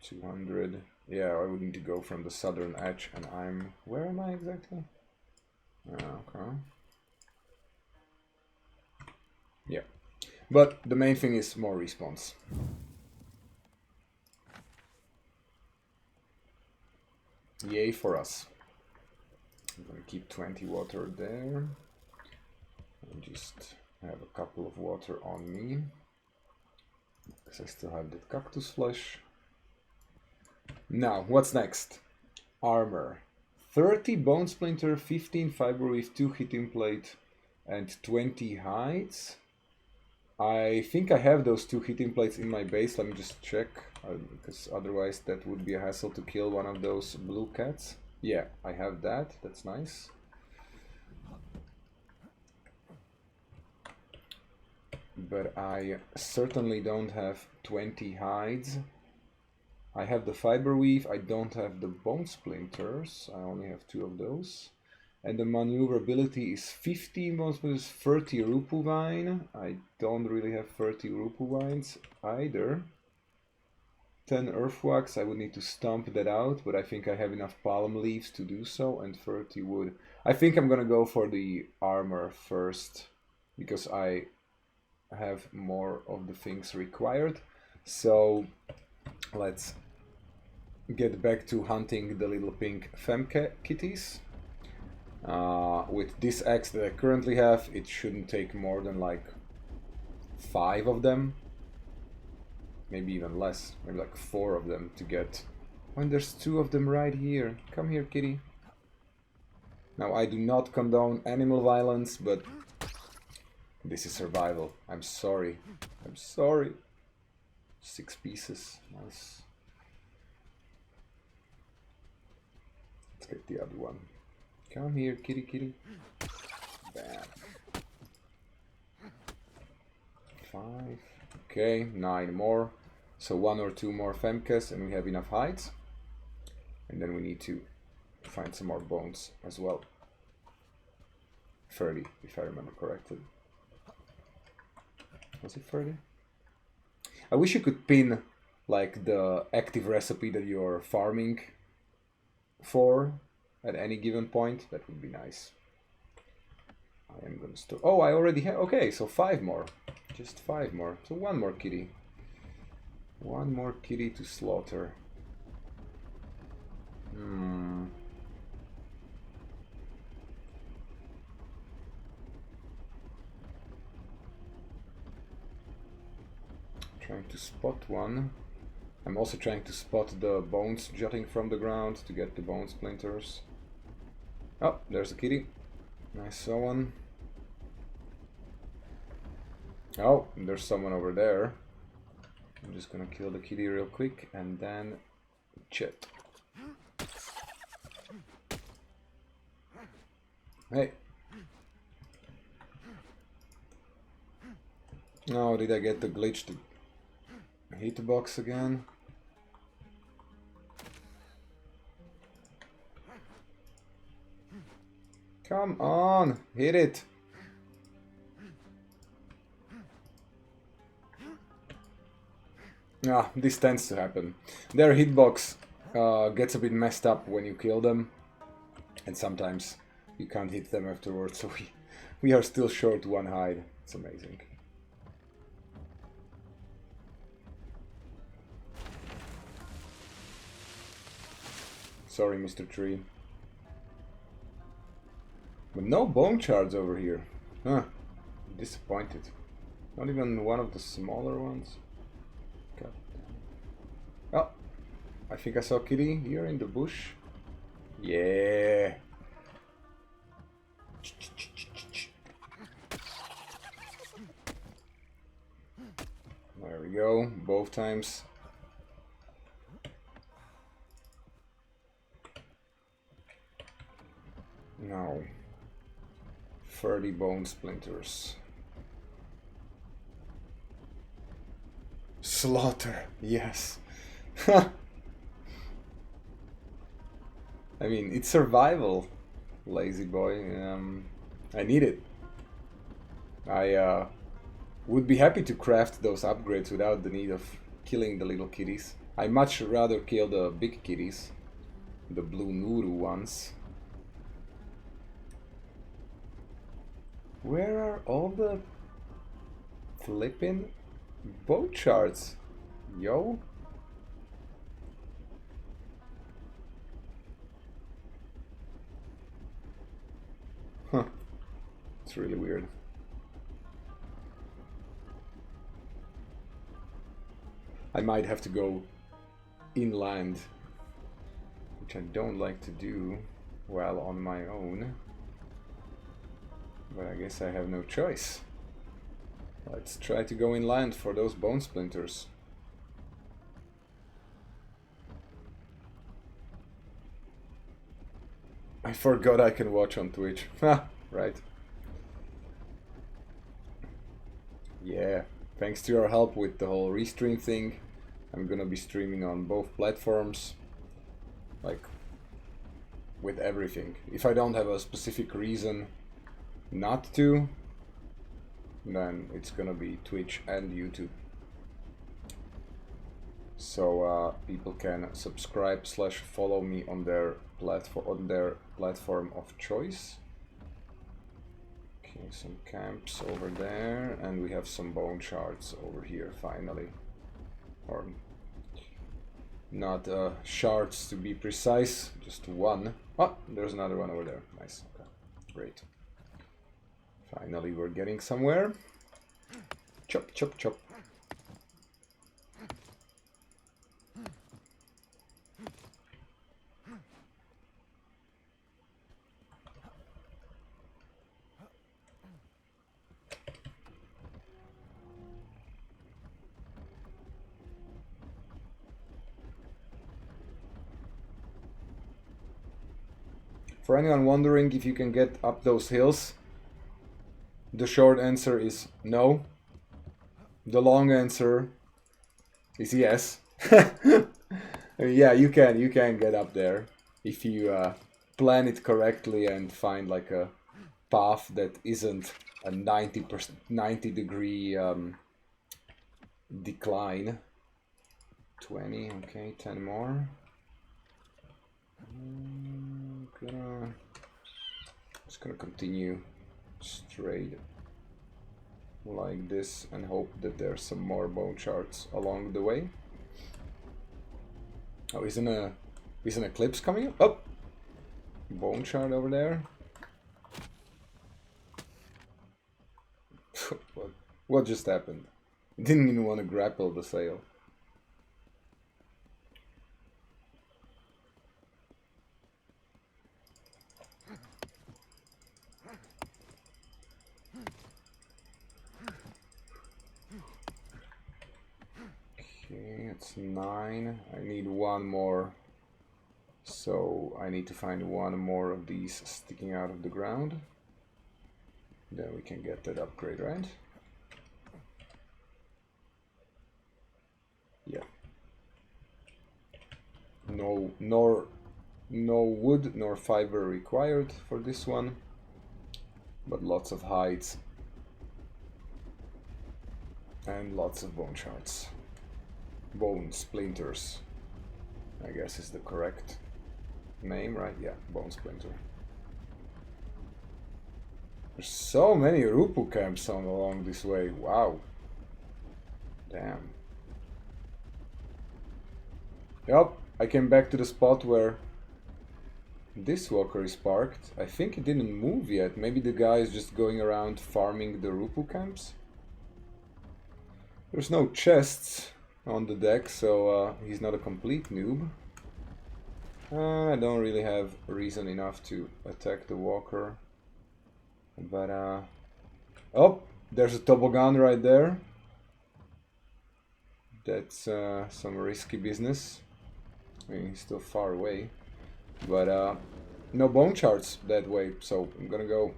A: 200. Yeah, I would need to go from the southern edge, and I'm... Where am I exactly? Okay. Yeah. But the main thing is more respawns. Yay for us. I'm gonna keep 20 water there. And just have a couple of water on me. Because I still have the cactus flesh. Now, what's next? Armor. 30 bone splinter, 15 fiber with 2 hitting plate, and 20 hides. I think I have those 2 hitting plates in my base. Let me just check, because otherwise that would be a hassle to kill one of those blue cats. Yeah, I have that. That's nice. But I certainly don't have 20 hides. I have the fiber weave, I don't have the bone splinters, I only have 2 of those. And the maneuverability is 15 bone splinters, 30 rupu vine. I don't really have 30 rupu vines either. 10 earthwax, I would need to stomp that out, but I think I have enough palm leaves to do so, and 30 wood. I think I'm gonna go for the armor first, because I have more of the things required. So let's get back to hunting the little pink femke kitties. With this axe that I currently have, it shouldn't take more than like 5 of them. Maybe even less, maybe like 4 of them to get. When there's 2 of them right here. Come here, kitty. Now, I do not condone animal violence, but this is survival. I'm sorry. I'm sorry. 6 pieces. Nice. Let's get the other one. Come here, kitty, kitty. Bam. 5. Okay, 9 more. So 1 or 2 more femkes and we have enough hides. And then we need to find some more bones as well. 30, if I remember correctly. Was it 30? I wish you could pin like the active recipe that you're farming for at any given point. That would be nice. I am gonna store. Oh, I already have. Okay, so 5 more. Just 5 more. So 1 more kitty. 1 more kitty to slaughter. Trying to spot one. I'm also trying to spot the bones jutting from the ground to get the bone splinters. Oh, there's a kitty. I saw one. Oh, there's someone over there. I'm just gonna kill the kitty real quick and then chat. Hey. Oh, did I get the glitched hitbox again? Come on, hit it. Ah, this tends to happen. Their hitbox gets a bit messed up when you kill them, and sometimes you can't hit them afterwards, so we are still short 1 hide. It's amazing. Sorry, Mr. Tree. But no bone shards over here. Huh. Disappointed. Not even one of the smaller ones. God. Oh, I think I saw kitty here in the bush. Yeah. There we go. Both times 30 bone splinters. Slaughter, yes. I mean, it's survival, lazy boy. I need it. I would be happy to craft those upgrades without the need of killing the little kitties. I much rather kill the big kitties, the blue Nuru ones. Where are all the flippin' boat charts? Yo? Huh. It's really weird. I might have to go inland, which I don't like to do while on my own. But I guess I have no choice. Let's try to go inland for those bone splinters. I forgot I can watch on Twitch. Right. Yeah, thanks to your help with the whole restream thing, I'm gonna be streaming on both platforms. Like, with everything. If I don't have a specific reason not to, then it's gonna be Twitch and YouTube. So people can subscribe / follow me on their platform of choice. Okay, some camps over there, and we have some bone shards over here finally. Or not shards to be precise, just one. Oh, there's another one over there. Nice. Okay, great. Finally, we're getting somewhere. Chop, chop, chop. For anyone wondering if you can get up those hills, the short answer is no. The long answer is yes. Yeah, you can get up there if you plan it correctly and find like a path that isn't a 90 degree decline. 20, okay, 10 more. Just gonna continue straight like this and hope that there's some more bone shards along the way. Oh, is an eclipse coming up? Oh, bone shard over there. What just happened? Didn't even want to grapple the sail. Okay, it's 9. I need one more. So I need to find one more of these sticking out of the ground. Then we can get that upgrade, right? Yeah. No wood nor fiber required for this one, but lots of hides and lots of bone shards. Bone splinters, I guess is the correct name, right? Yeah, bone splinter. There's so many Rupu camps along this way. Wow. Damn. Yep, I came back to the spot where this walker is parked. I think it didn't move yet. Maybe the guy is just going around farming the Rupu camps. There's no chests on the deck, so he's not a complete noob. I don't really have reason enough to attack the walker. But, oh, there's a toboggan right there. That's some risky business. I mean, he's still far away. But, no bone charts that way, so I'm gonna go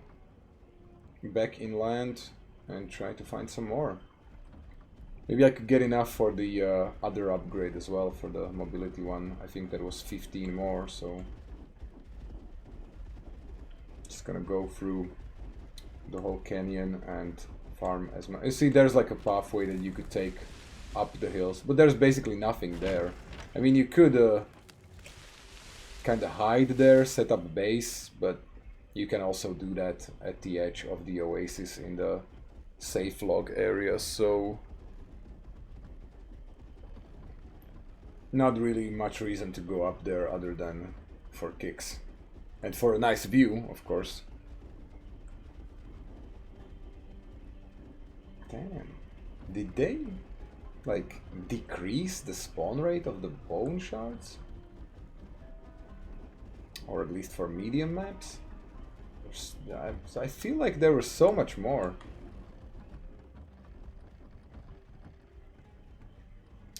A: back inland and try to find some more. Maybe I could get enough for the other upgrade as well, for the mobility one. I think that was 15 more, so just gonna go through the whole canyon and farm as much. You see, there's like a pathway that you could take up the hills, but there's basically nothing there. I mean, you could kind of hide there, set up a base, but you can also do that at the edge of the oasis in the safe log area, so not really much reason to go up there other than for kicks. And for a nice view, of course. Damn. Did they, like, decrease the spawn rate of the bone shards? Or at least for medium maps? I feel like there was so much more.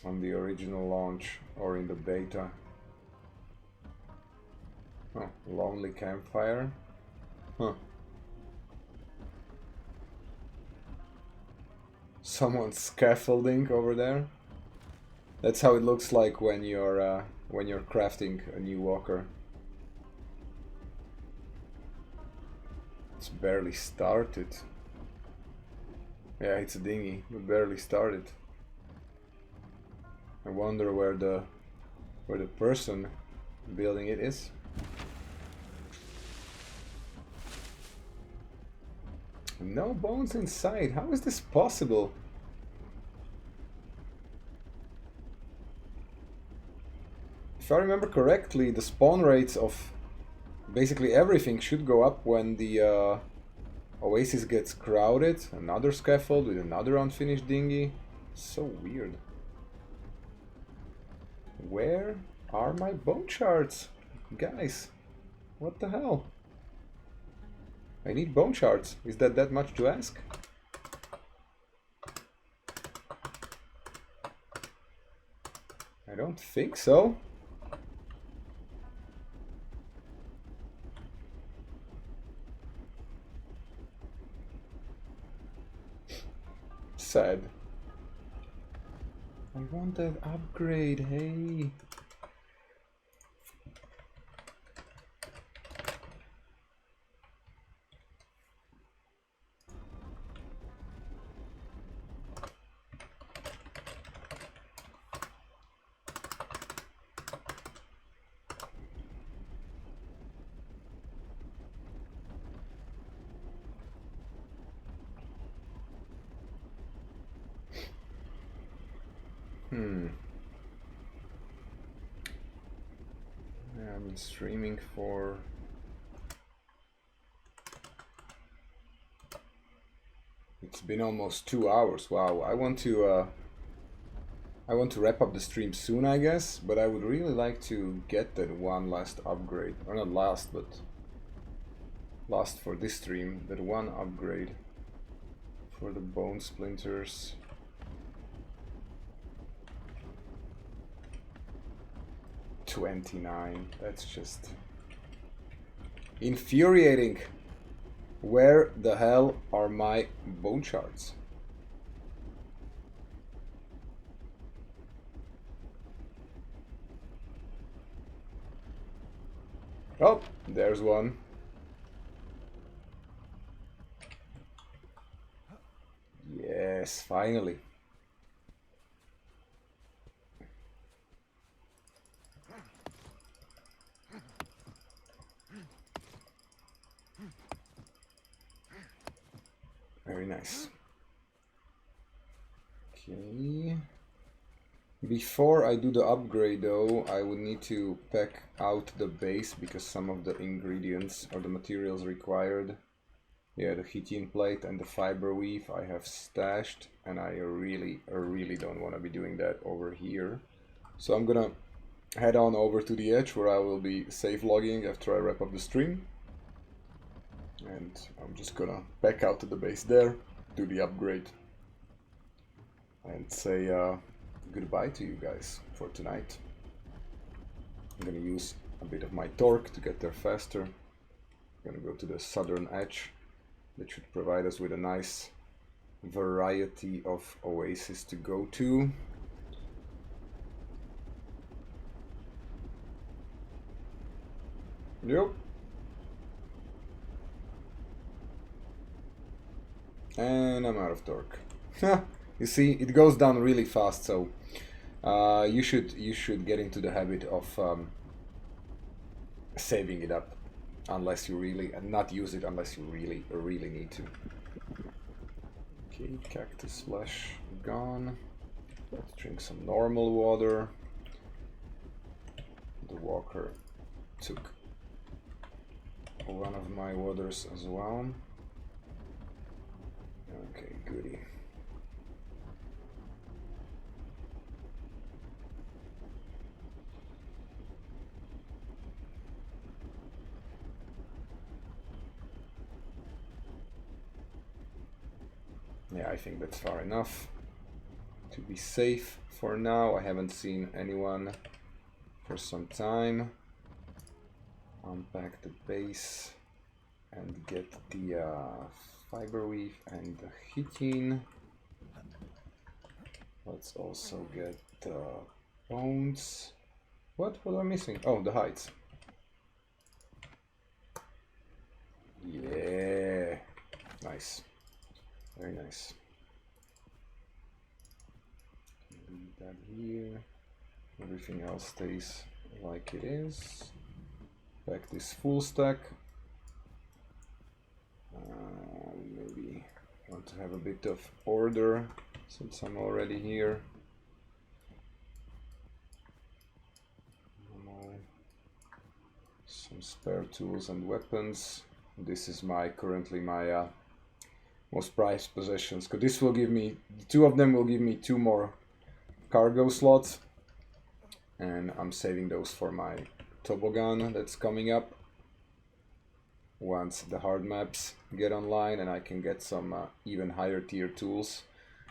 A: On the original launch or in the beta. Oh, lonely campfire. Huh. Someone's scaffolding over there. That's how it looks like when you're crafting a new walker. It's barely started. Yeah, it's a dinghy, but barely started. I wonder where the person building it is. No bones inside. How is this possible? If I remember correctly, the spawn rates of basically everything should go up when the oasis gets crowded. Another scaffold with another unfinished dinghy. So weird. Where are my bone shards? Guys, what the hell? I need bone shards. Is that much to ask? I don't think so. Sad. I want that upgrade, hey. Yeah, I've been streaming for it's been almost 2 hours. Wow, I want to wrap up the stream soon, I guess, but I would really like to get that one last upgrade, or not last, but last for this stream, that one upgrade for the bone splinters. $29. That's just infuriating. Where the hell are my bone shards? Oh, there's one. Yes, finally. Very nice. Okay. Before I do the upgrade though, I would need to pack out the base because some of the ingredients or the materials required, yeah, the Hetian plate and the fiber weave I have stashed, and I really don't want to be doing that over here. So I'm gonna head on over to the edge where I will be save logging after I wrap up the stream. And I'm just gonna back out to the base there, do the upgrade, and say goodbye to you guys for tonight. I'm gonna use a bit of my torque to get there faster. I'm gonna go to the southern edge, That should provide us with a nice variety of oases to go to. Yep. And I'm out of torque. You see, it goes down really fast, so you should get into the habit of saving it up, unless you really, and not use it unless you really need to. Okay, cactus flesh gone. Let's drink some normal water. The walker took one of my waters as well. Okay, goody. Yeah, I think that's far enough to be safe for now. I haven't seen anyone for some time. Unpack the base and get the fiber weave and the chitin. Let's also get the bones. What am I missing? Oh, the hides. Yeah, nice, very nice. Leave that here. Everything else stays like it is. Back this full stack. Maybe want to have a bit of order since I'm already here. Some spare tools and weapons. This is currently my most prized possessions, because this will give me, two of them will give me 2 more cargo slots, and I'm saving those for my toboggan that's coming up once the hard maps get online, and I can get some even higher tier tools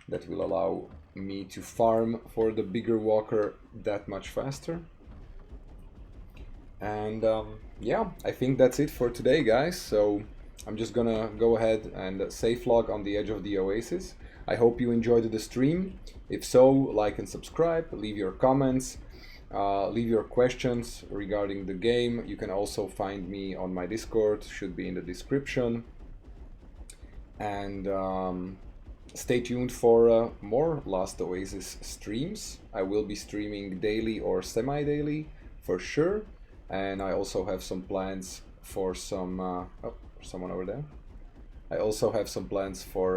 A: that will allow me to farm for the bigger walker that much faster. And yeah, I think that's it for today, guys. So I'm just gonna go ahead and safe log on the edge of the oasis. I hope you enjoyed the stream. If so, like and subscribe, leave your comments, leave your questions regarding the game. You can also find me on my Discord, should be in the description. And stay tuned for more Last Oasis streams. I will be streaming daily or semi-daily for sure. And I also have some plans for some, oh, someone over there. I also have some plans for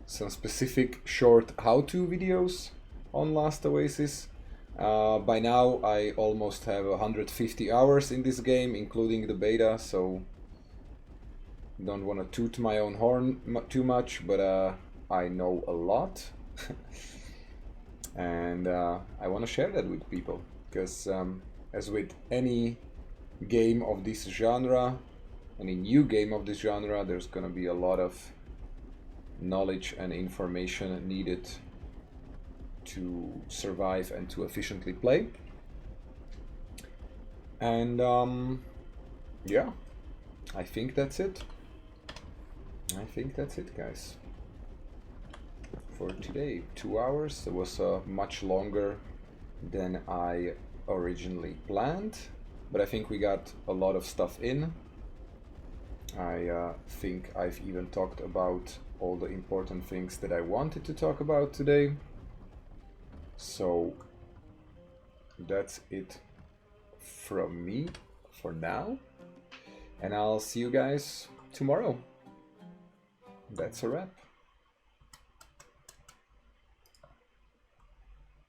A: some specific short how-to videos on Last Oasis. By now I almost have 150 hours in this game, including the beta, so don't want to toot my own horn too much, but I know a lot. And I want to share that with people, because as with any game of this genre, any new game of this genre, there's gonna be a lot of knowledge and information needed to survive and to efficiently play. And yeah, I think that's it. I think that's it, guys, for today. 2 hours. It was much longer than I originally planned, but I think we got a lot of stuff in. I think I've even talked about all the important things that I wanted to talk about today. So that's it from me for now, and I'll see you guys tomorrow. That's a wrap.